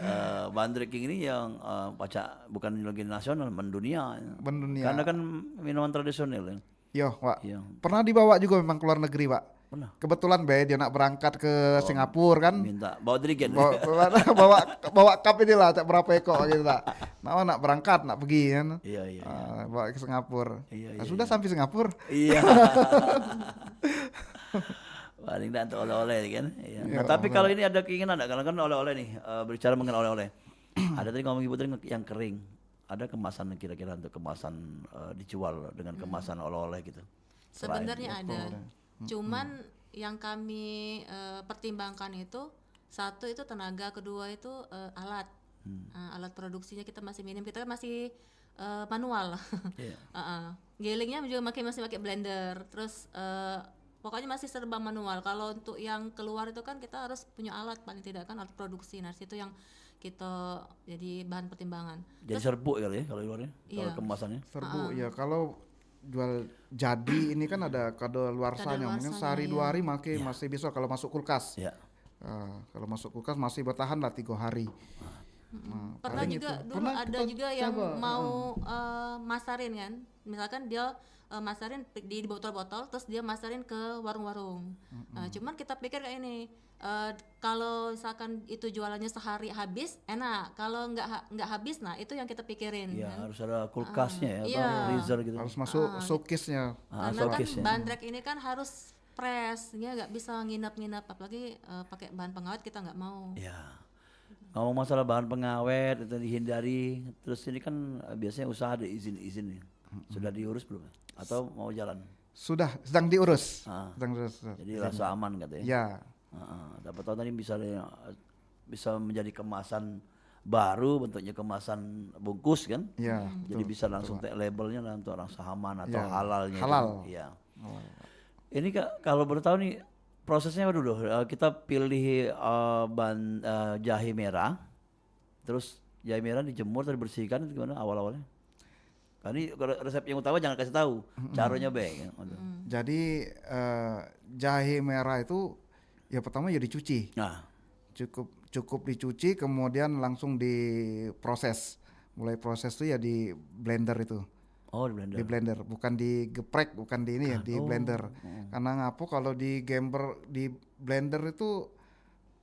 Bandrek King ini yang pacak bukan lagi nasional, mendunia. Mendunia. Karena kan minuman tradisional ya. Yo, Pak. Iya. Pernah dibawa juga memang keluar negeri, Pak. Pernah. Kebetulan be dia nak berangkat ke Singapura kan. Minta bawa dirigen. Bawa cup ini lah, cak berapa ekor gitu tak. Nak berangkat, nak pergi kan. Iya, iya. Bawa ke Singapura. Iya, Nah, iya, sudah iya. sampai Singapura. Iya. Paling tidak untuk oleh-oleh kan. Iya. Ya, Nah, tapi oleh. kalau ini ada keinginan enggak? Kalau kan oleh-oleh nih, berbicara mengenai oleh-oleh. Ada tadi ngomong ibu tadi yang kering. Ada kemasan kira-kira untuk kemasan dijual dengan kemasan oleh-oleh gitu. Selain Sebenarnya ada. Cuman yang kami pertimbangkan itu satu itu tenaga, kedua itu alat. Alat produksinya kita masih minim, kita kan masih manual. Iya. Gilingnya juga masih pakai blender. Terus pokoknya masih serba manual. Kalau untuk yang keluar itu kan kita harus punya alat paling tidak kan, alat produksi. Nah, situ yang kita jadi bahan pertimbangan. Jadi serbuk kali ya kalau luarnya, kalau Iya. kemasannya. Serbu ya kalau jual jadi ini kan ada kadaluarsanya. Mungkin Kadaluarsanya, sehari iya. 2 hari masih bisa kalau masuk kulkas. Ya. Kalau masuk kulkas masih bertahan lah 3 hari. Nah, Pernah paling juga itu. dulu Pernah ada kita juga yang coba, mau masarin kan, misalkan dia masarin di botol-botol terus dia masarin ke warung-warung. Cuman kita pikir kayak ini, kalau misalkan itu jualannya sehari habis enak, kalau nggak habis, nah itu yang kita pikirin Iya, kan. harus ada kulkasnya ya, iya. atau freezer gitu. harus masuk showcase-nya. Ah, Karena kan showcase-nya. bandrek ini kan harus fresh, dia nggak bisa nginap-nginap, apalagi pakai bahan pengawet kita nggak mau. Ya. Ngomong masalah bahan pengawet itu dihindari. Terus ini kan biasanya usaha ada izin-izin nih. Sudah diurus belum? Atau mau jalan? Sudah sedang diurus. Ah. Sedang diurus. Jadi rasa aman katanya. Ya. Dapat tahu tadi bisa menjadi kemasan baru, bentuknya kemasan bungkus kan? Ya. Jadi bisa langsung tag labelnya lah untuk rasa aman atau Ya, halalnya. itu. halal. Iya. Ini Kak, kalau boleh tahu nih prosesnya dulu. Kita pilih jahe merah, terus jahe merah dijemur atau dibersihkan itu gimana awal-awalnya? Ini resep yang utama jangan kasih tahu, caranya baik. Jadi jahe merah itu ya pertama ya dicuci. Nah, Cukup dicuci kemudian langsung diproses. Mulai proses tuh ya di blender itu. oh di blender. Di blender, bukan digeprek, bukan di ini ya, di blender. Karena ngapu kalau di blender itu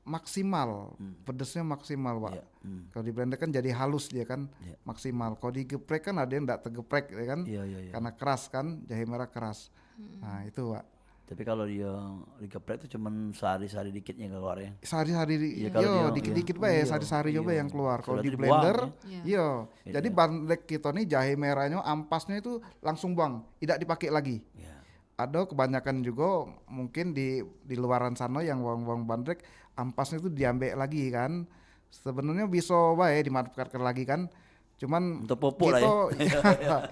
maksimal, pedesnya maksimal, Pak. Iya, Kalau di blender kan jadi halus dia kan, Iya. maksimal. Kalau digeprek kan ada yang enggak tergeprek ya kan? Iya, iya, iya. Karena keras kan, jahe merah keras. Nah, itu, Pak. Tapi kalau dia digeprek itu cuman sehari-sehari dikitnya keluar ya. Sehari-hari Iya, kalau dia- dikit-dikit iya. Pak ya, Iya, sehari-hari coba iya. yang keluar. Kalau Sudah di dibuang, blender, ya. iya. Iya. Jadi bandrek kita nih jahe merahnya ampasnya itu langsung buang, tidak dipakai lagi. Iya. Ada kebanyakan juga mungkin di luaran sana yang buang-buang bandrek ampasnya itu diambil lagi kan. Sebenarnya bisa baik dimanfaatkan lagi kan. Cuman Untuk pupuk lah ya.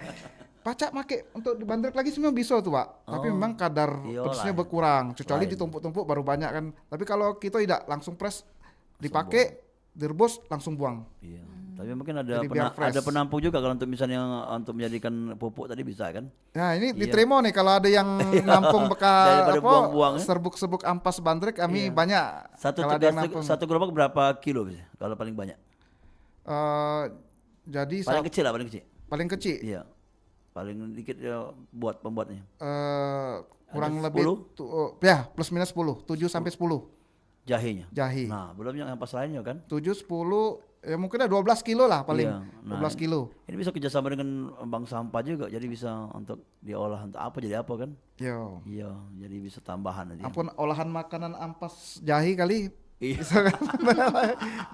Pacak make untuk di bandrek lagi semua bisa tuh Pak. Tapi memang kadar Iyalah. pedesnya berkurang. Kecuali Lain. ditumpuk-tumpuk baru banyak kan. Tapi kalau kita tidak langsung press dipakai, direbus langsung buang. Iya. Tapi mungkin ada Jadi biar fresh. ada penampung juga kalau untuk misalnya untuk menjadikan pupuk tadi bisa kan? Nah ini Iya. diterima nih kalau ada yang nampung bekas Daripada buang-buang, ya. serbuk-serbuk ampas bandrek kami banyak. Satu kalau ada yang satu, nampung. satu gerobak berapa kilo bisa? Kalau paling banyak? Jadi Paling kecil lah paling kecil. paling kecil Iya. Paling dikit ya buat pembuatnya. kurang Ada lebih 10? ya plus minus 10, 7 sampai 10. Jahenya. jahi. Nah, belum yang ampas lainnya kan? 7, 10, ya mungkin ada 12 kilo lah paling. Iya, nah, 12 kilo. Ini bisa kerjasama dengan bank sampah juga, jadi bisa untuk diolah untuk apa jadi apa kan? Yo. Iya, jadi bisa tambahan nanti. Ampun olahan makanan ampas jahi kali Iya. bisa kan?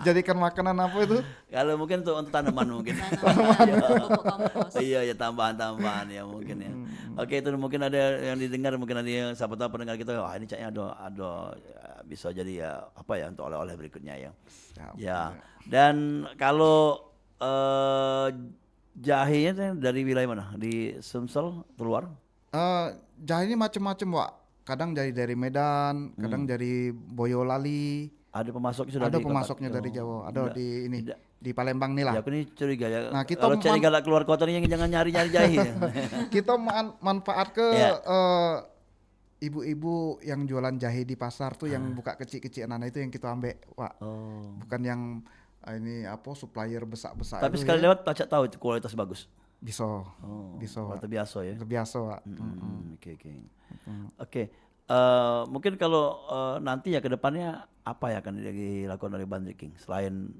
Jadikan makanan apa itu? Kalau mungkin untuk tanaman mungkin. Pupuk kompos. Iya ya tambahan-tambahan ya mungkin ya. Oke itu mungkin ada yang didengar mungkin ada yang siapa tahu pendengar kita wah ini caknya ada bisa jadi ya apa ya untuk oleh-oleh berikutnya ya. Siap. Ya. Dan kalau jahenya tuh dari wilayah mana? Di Sumsel keluar? Jahi ini macam-macam, Wak. Kadang jahi dari Medan, kadang dari Boyolali. Ada pemasoknya sudah Ada di pemasoknya kota? dari Jawa. Ada Tidak. di ini Tidak. di Palembang nih lah. Ya aku ini curiga ya. Nah, kita kalau cari galak keluar kota ini jangan nyari-nyari jahe. Ya. Kita manfaat ke Ya. ibu-ibu yang jualan jahe di pasar tuh yang buka kecil-kecil itu yang kita ambil, Wak. Oh. Bukan yang ini apa supplier besar-besar Tapi itu sekali ya. lewat tak tahu itu kualitas bagus. Bisa. Oh. Bisa, Kualitas Wak. biasa ya. Biasa, Wak. Oke. Oke. Mungkin kalau nanti ya ke depannya apa ya akan dilakukan oleh Bandrik King selain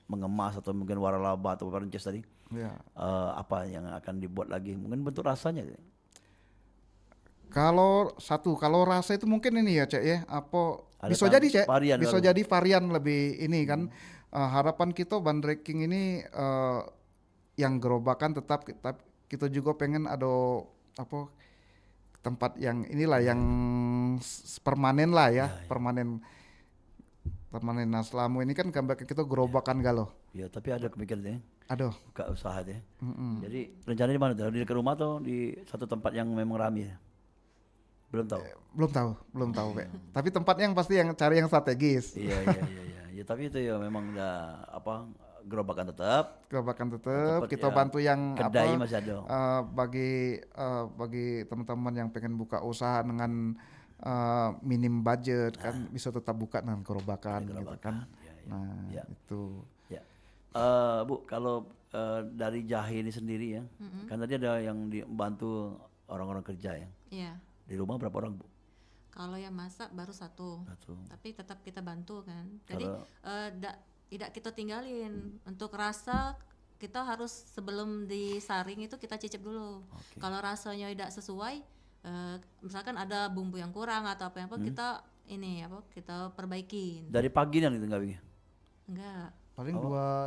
mengemas atau mungkin waralaba atau perancis tadi? Ya. Apa yang akan dibuat lagi? Mungkin bentuk rasanya. Kalau rasa itu mungkin ini ya, Cek ya. Apa Ada bisa jadi, Cek. varian Bisa baru. jadi varian lebih ini kan. Harapan kita Bandrik King ini yang gerobakan tetap kita juga pengen ada apa tempat yang inilah yang permanen lah ya, permanen. Nah selama ini kan gambar kita gerobakan galau. Ya, tapi ada kepikiran ya. Aduh. Buka usaha deh. Jadi rencananya di mana tuh? Di dekat rumah atau di satu tempat yang memang ramai ya? Belum tahu. Belum tahu, Pak. Tapi tempat yang pasti yang cari yang strategis. Iya. Ya, tapi itu ya memang udah apa gerobakan tetap. Gerobakan tetap Tempat kita ya, bantu yang kedai apa masih ada. bagi teman-teman yang pengen buka usaha dengan minim budget kan bisa tetap buka dengan gerobakan gitu kan. Nah, Ya. itu. Ya. Bu, kalau dari jahe ini sendiri ya, kan tadi ada yang dibantu orang-orang kerja ya. Iya. Di rumah berapa orang, Bu? Kalau yang masak baru satu. Tapi tetap kita bantu kan. Jadi Kalau- tidak kita tinggalin. Untuk rasa kita harus sebelum disaring itu kita cicip dulu. Kalau rasanya tidak sesuai, misalkan ada bumbu yang kurang atau apa kita kita perbaikin. Dari pagi nih enggak begini? Enggak, Paling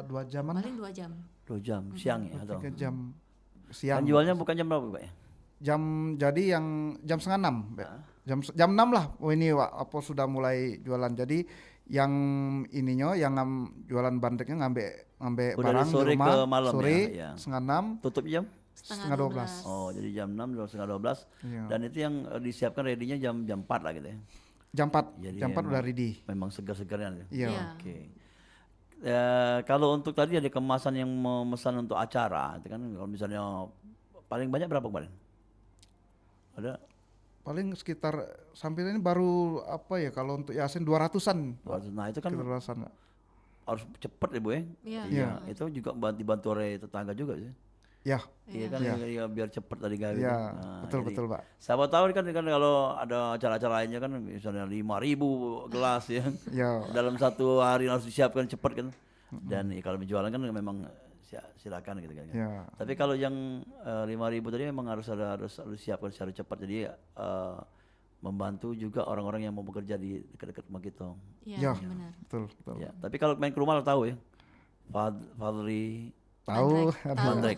dua jaman paling 2 jam. 2 jam siang ya atau? 3 jam Kan siang. jualnya bukan jam berapa, Pak ya? Jadi yang jam 5:30, Pak. Jam 6 lah. Oh ini, Wak, apa sudah mulai jualan. Jadi yang ininya yang jualan bandreknya ngambil Oh, dari barang sore di rumah ke malam sore ya, ya. 5:30 Tutup jam? setengah 12. Oh, jadi jam 6, setengah 12. Iya. Dan itu yang disiapkan ready-nya jam 4 lah gitu ya. Jam 4 Jadi jam 4 udah ready. Memang segar-segarnya. Gitu. Iya. Iya. Oke. Kalau untuk tadi ada kemasan yang memesan untuk acara, itu kan kalau misalnya paling banyak berapa kemarin? Ada Paling sekitar sampai ini baru apa ya kalau untuk Yasin 200-an. nah itu kan Sekitar 200-an. harus cepet ya Bu ya. Iya. Iya, itu juga dibantu oleh tetangga juga sih. Ya, Iya kan Iya. ya, biar cepet tadi gawe. ya, Nah, betul jadi betul, Pak. Siapa tahu kan kalau ada acara-acara lainnya kan misalnya 5.000 gelas ya. Ya, Dalam satu hari harus disiapkan cepat kan. Dan kalau menjualan kan memang silakan gitu kan. ya. Tapi kalau yang 5.000 tadi memang harus siapkan secara cepat. Jadi membantu juga orang-orang yang mau bekerja di dekat-dekat rumah kita. Ya, Iya, benar. betul betul. Ya, tapi kalau main ke rumah lo tahu ya. Fadli Tahu. Bandrek.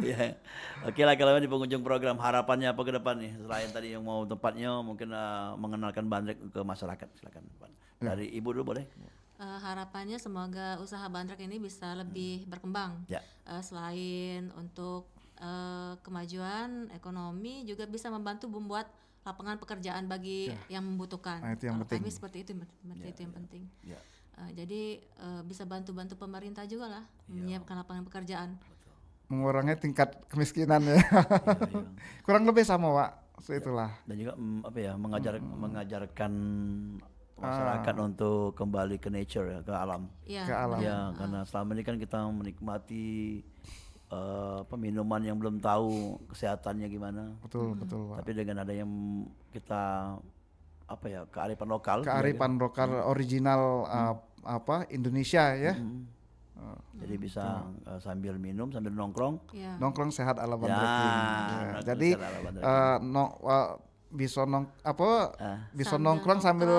Ya. Oke lah kalau di pengunjung program harapannya apa ke depan nih selain tadi yang mau tempatnya mungkin mengenalkan Bandrek ke masyarakat silakan Pak. Dari Ibu dulu boleh? Harapannya semoga usaha bandrek ini bisa lebih berkembang. Ya. Selain untuk kemajuan ekonomi juga bisa membantu membuat lapangan pekerjaan bagi yang membutuhkan. Nah, itu yang Kalau penting. kami seperti itu, itu yang penting. Ya. Jadi bisa bantu-bantu pemerintah juga lah menyiapkan lapangan pekerjaan. Mengurangi tingkat kemiskinan ya. Kurang lebih sama, Pak. Itulah. Dan juga mengajarkan masyarakat untuk kembali ke nature ya, ke alam. Iya, Ke alam. Ya, karena selama ini kan kita menikmati minuman yang belum tahu kesehatannya gimana. Betul betul, Pak. Tapi dengan ada yang kita apa ya, kearifan lokal. kearifan lokal original Indonesia ya. Jadi bisa sambil minum, sambil nongkrong. Ya. Nongkrong sehat ala Ya, Bandreking. nongkrong Jadi sehat ala Bandreking. bisa bisa Sambil nongkrong sambil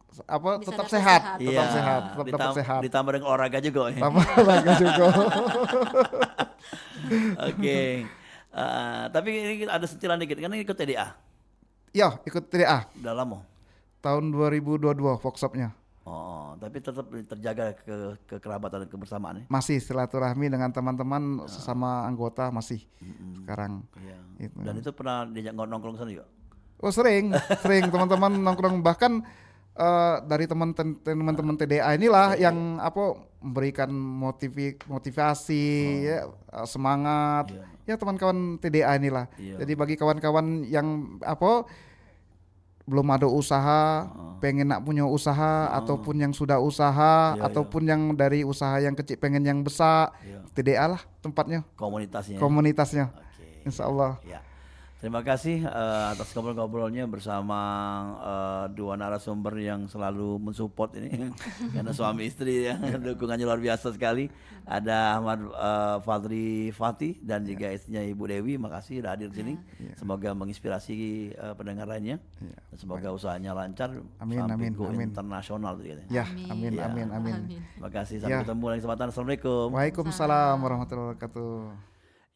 Bisa tetap dapet sehat, sehat. tetap sehat, tetap sehat. Ditambah dengan olahraga juga. Ya. Tambah olahraga juga. Oke. Tapi ini ada sentilan dikit, kan ikut TDA. Ya, ikut TDA Udah lama. tahun 2022 workshopnya. Oh, tapi tetap terjaga kekerabatan dan kebersamaan ya. Masih silaturahmi dengan teman-teman sesama anggota masih sekarang. Iya. Itu. Dan itu pernah diajak nongkrong sana juga. Oh sering teman-teman nongkrong, bahkan dari teman-teman TDA inilah yang memberikan motivasi ya, semangat ya teman-kawan TDA inilah. Iya. Jadi bagi kawan-kawan yang belum ada usaha, pengen nak punya usaha ataupun yang sudah usaha ataupun yang dari usaha yang kecil pengen yang besar, TDA lah tempatnya, komunitasnya. Oke. Insya Allah. Ya. Terima kasih atas ngobrol-ngobrolnya bersama dua narasumber yang selalu mensupport ini karena suami istri ya, dukungannya luar biasa sekali. Ada Ahmad Fadri Fatih dan juga istrinya Ibu Dewi. Makasih sudah hadir di sini. Semoga menginspirasi pendengar lainnya. Semoga usahanya lancar sampai go internasional gitu ya. Ya, amin. Terima kasih, sampai ketemu lagi kesempatan. Assalamualaikum. Waalaikumsalam warahmatullahi wabarakatuh.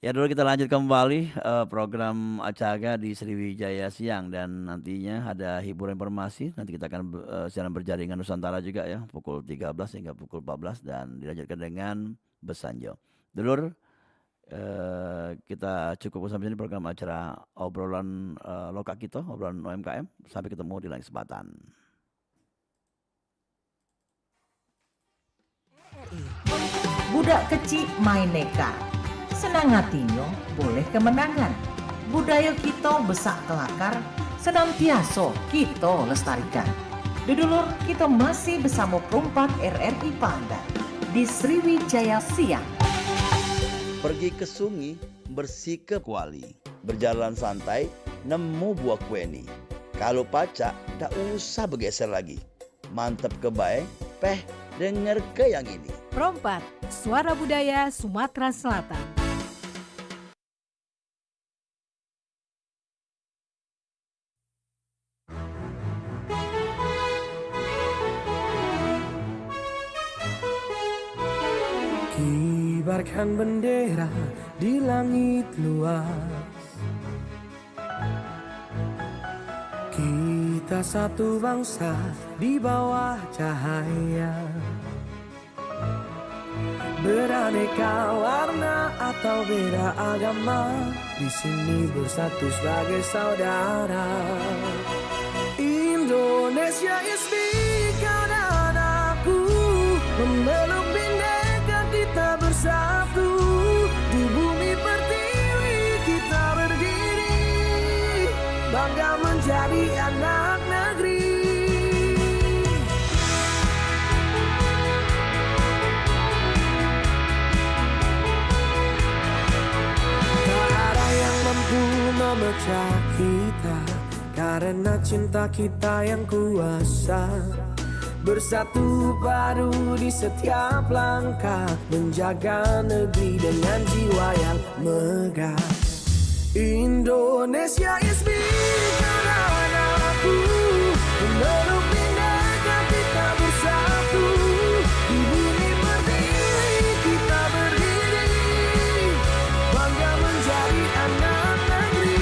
Ya dulu kita lanjut kembali program Acaga di Sriwijaya Siang, dan nantinya ada hiburan informasi. Nanti kita akan siaran berjaringan Nusantara juga ya, pukul 13 hingga pukul 14 dan dilanjutkan dengan Besanjo. Dulur, kita cukup sampai sini program acara obrolan lokal kita, obrolan UMKM. Sampai ketemu di lain kesempatan. Budak kecil main neka, senang hatinya boleh kemenangan. Budaya kita besak kelakar, senantiasa kita lestarikan. Dulur, kita masih bersama perempat RRI Pangandaran di Sriwijaya Siang. Pergi ke sungai, bersih ke kuali, berjalan santai, nemu buah kueni. Kalau pacak, tak usah bergeser lagi. Mantap ke baik, denger ke yang ini. Perompat, Suara Budaya Sumatera Selatan. Kibarkan bendera di langit luas, kita satu bangsa di bawah cahaya. Beraneka warna atau beda agama, di sini bersatu sebagai saudara. Indonesia is big, kau dan aku memeluk bindeka, kita bersatu. Di bumi pertiwi kita berdiri, bangga menjadi anak negeri. Memecah kita karena cinta kita yang kuasa. Bersatu padu di setiap langkah, menjaga negeri dengan jiwa yang megah. Indonesia is big, kawan aku memeluk bindeka, kita bersatu. Di bumi pertiwi kita berdiri, bangga menjadi anak negeri.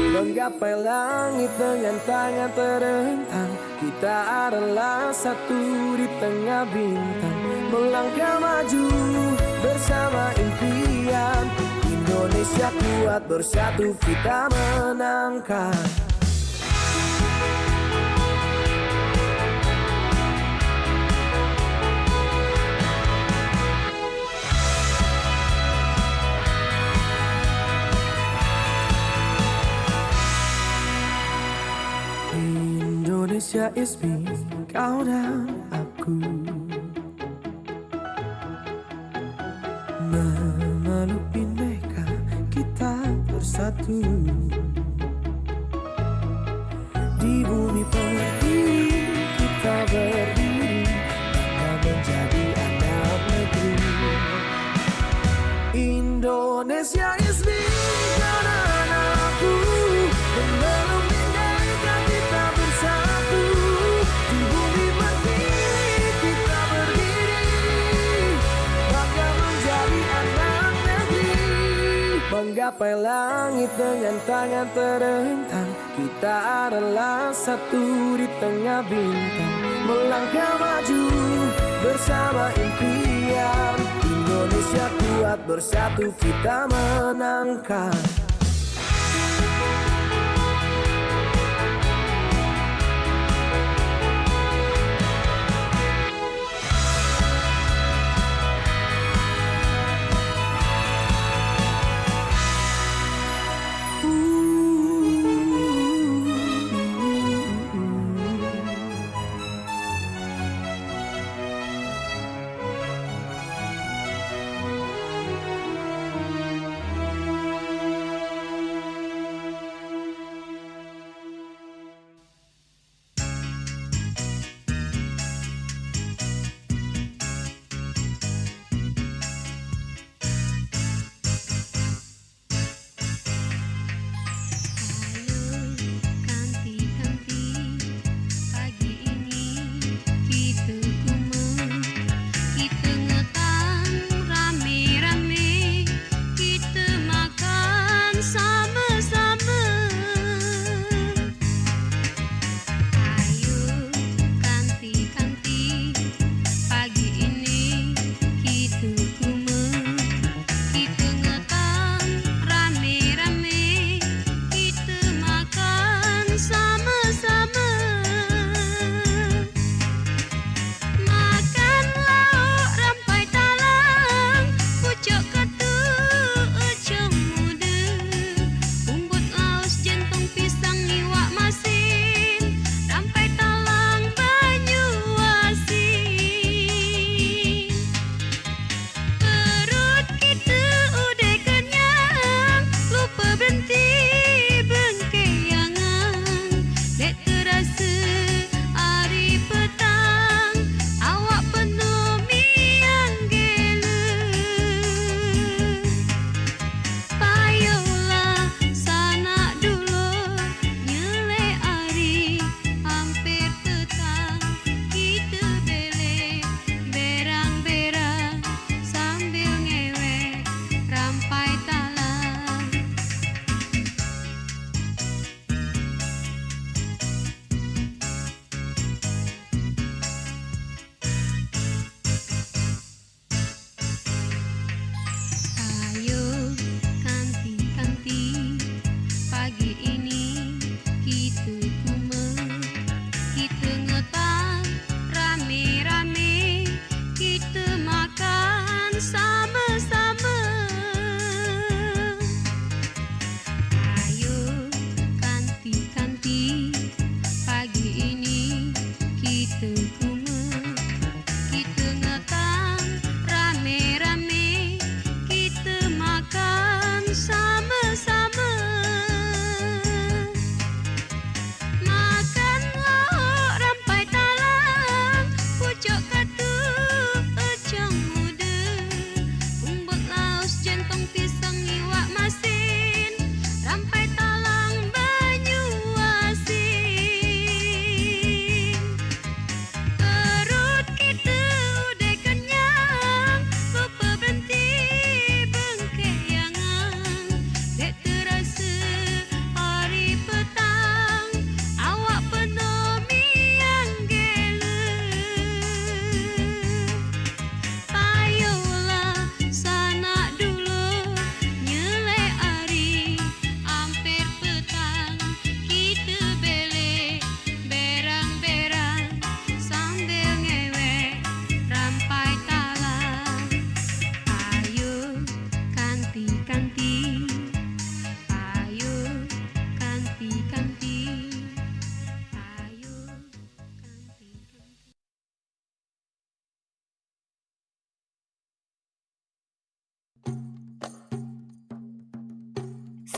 Menggapai langit dengan tangan terentang, kita adalah satu di tengah bintang. Melangkah maju bersama impian, Indonesia kuat bersatu kita menangkan. Indonesia is me, kau dan aku, memeluk bineka kita bersatu. Di bumi Menggapai langit dengan tangan terentang, kita adalah satu di tengah bintang. Melangkah maju bersama impian, Indonesia kuat bersatu kita menangkan.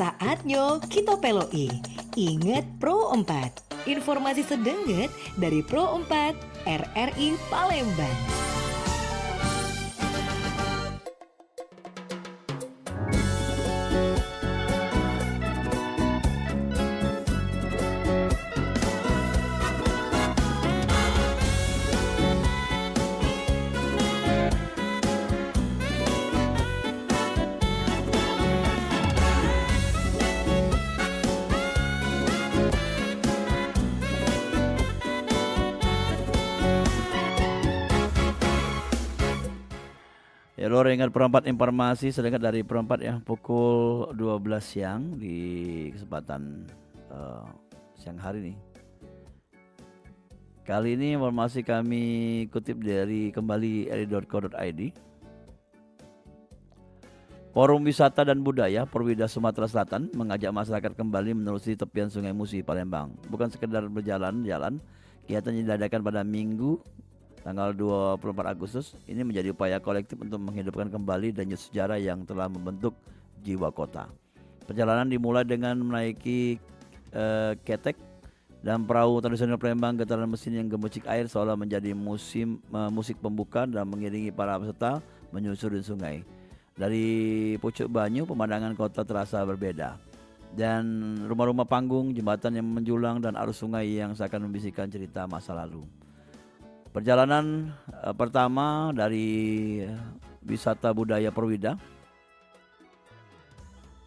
Saatnya kita peloi. Ingat Pro 4. Informasi sedengget dari Pro 4 RRI Palembang. Ya Lur, ingat perempat informasi sedangkan dari perempat ya pukul 12 siang di kesempatan siang hari ini. Kali ini informasi kami kutip dari kembali ri.co.id. Forum Wisata dan Budaya Perwida Sumatera Selatan mengajak masyarakat kembali menelusuri tepian Sungai Musi Palembang. Bukan sekedar berjalan-jalan, kegiatan yang diadakan pada Minggu tanggal 24 Agustus ini menjadi upaya kolektif untuk menghidupkan kembali denyut sejarah yang telah membentuk jiwa kota. Perjalanan dimulai dengan menaiki ketek dan perahu tradisional Palembang getaran mesin yang gemucik air seolah menjadi musik pembuka dan mengiringi para peserta menyusuri sungai. Dari pucuk banyu pemandangan kota terasa berbeda. Dan rumah-rumah panggung, jembatan yang menjulang dan arus sungai yang seakan membisikkan cerita masa lalu. Perjalanan pertama dari wisata budaya Perwida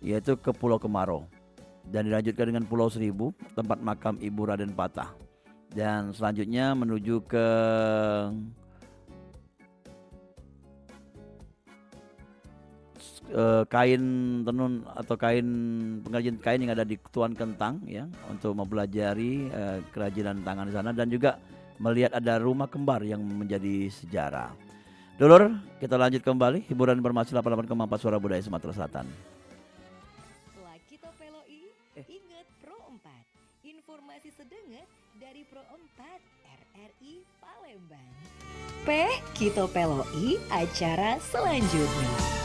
yaitu ke Pulau Kemarau dan dilanjutkan dengan Pulau Seribu, tempat makam Ibu Raden Patah. Dan selanjutnya menuju ke kain tenun atau pengrajin kain yang ada di Tuan Kentang ya, untuk mempelajari kerajinan tangan di sana dan juga melihat ada rumah kembar yang menjadi sejarah. Dulur, kita lanjut kembali hiburan informasi 88,4 Suara Budaya Sumatera Selatan. Setelah kita peloi, ingat Pro 4. Informasi sedenget dari Pro 4 RRI Palembang. Kita peloi acara selanjutnya.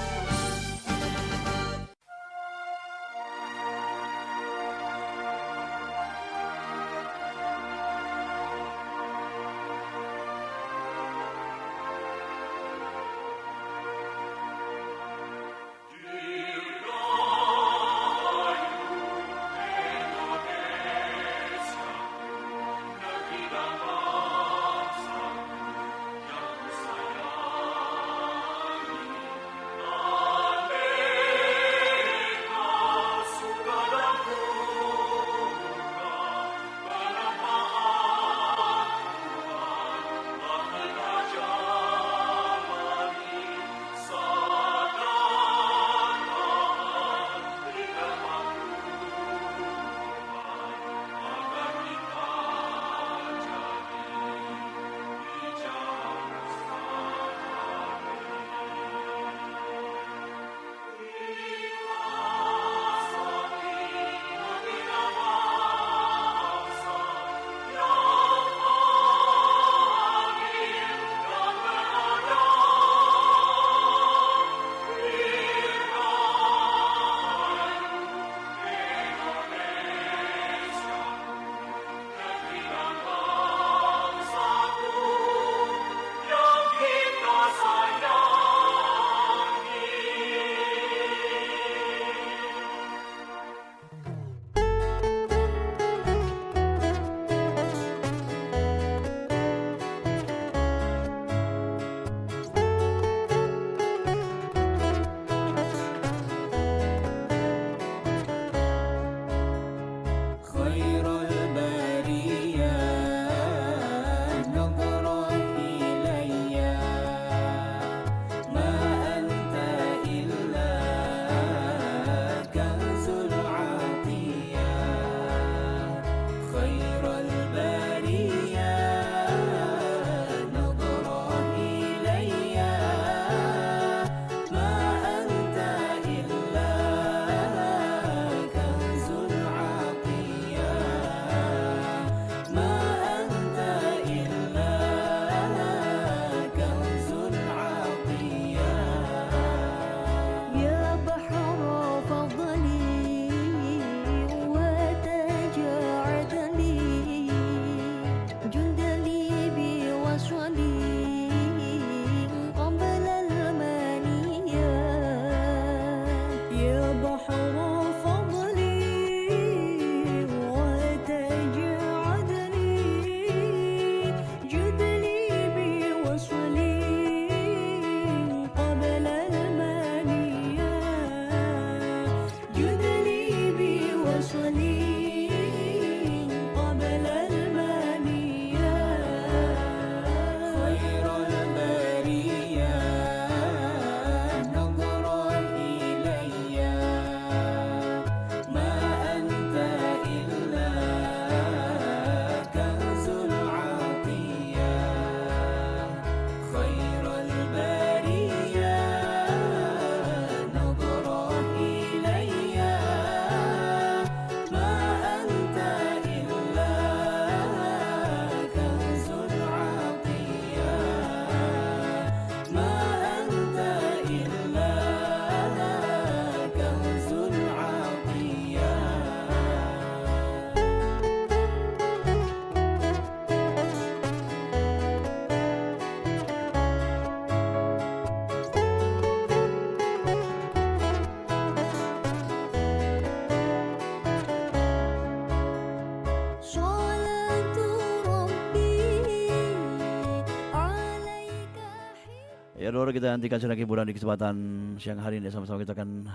Ya Dor, kita nantikan sedang hiburan di kesempatan siang hari ini. Sama-sama kita akan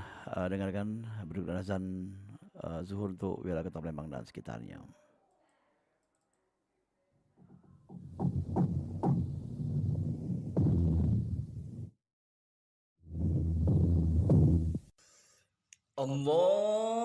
dengarkan berikut azan zuhur untuk wilayah Kota Palembang dan sekitarnya. Allah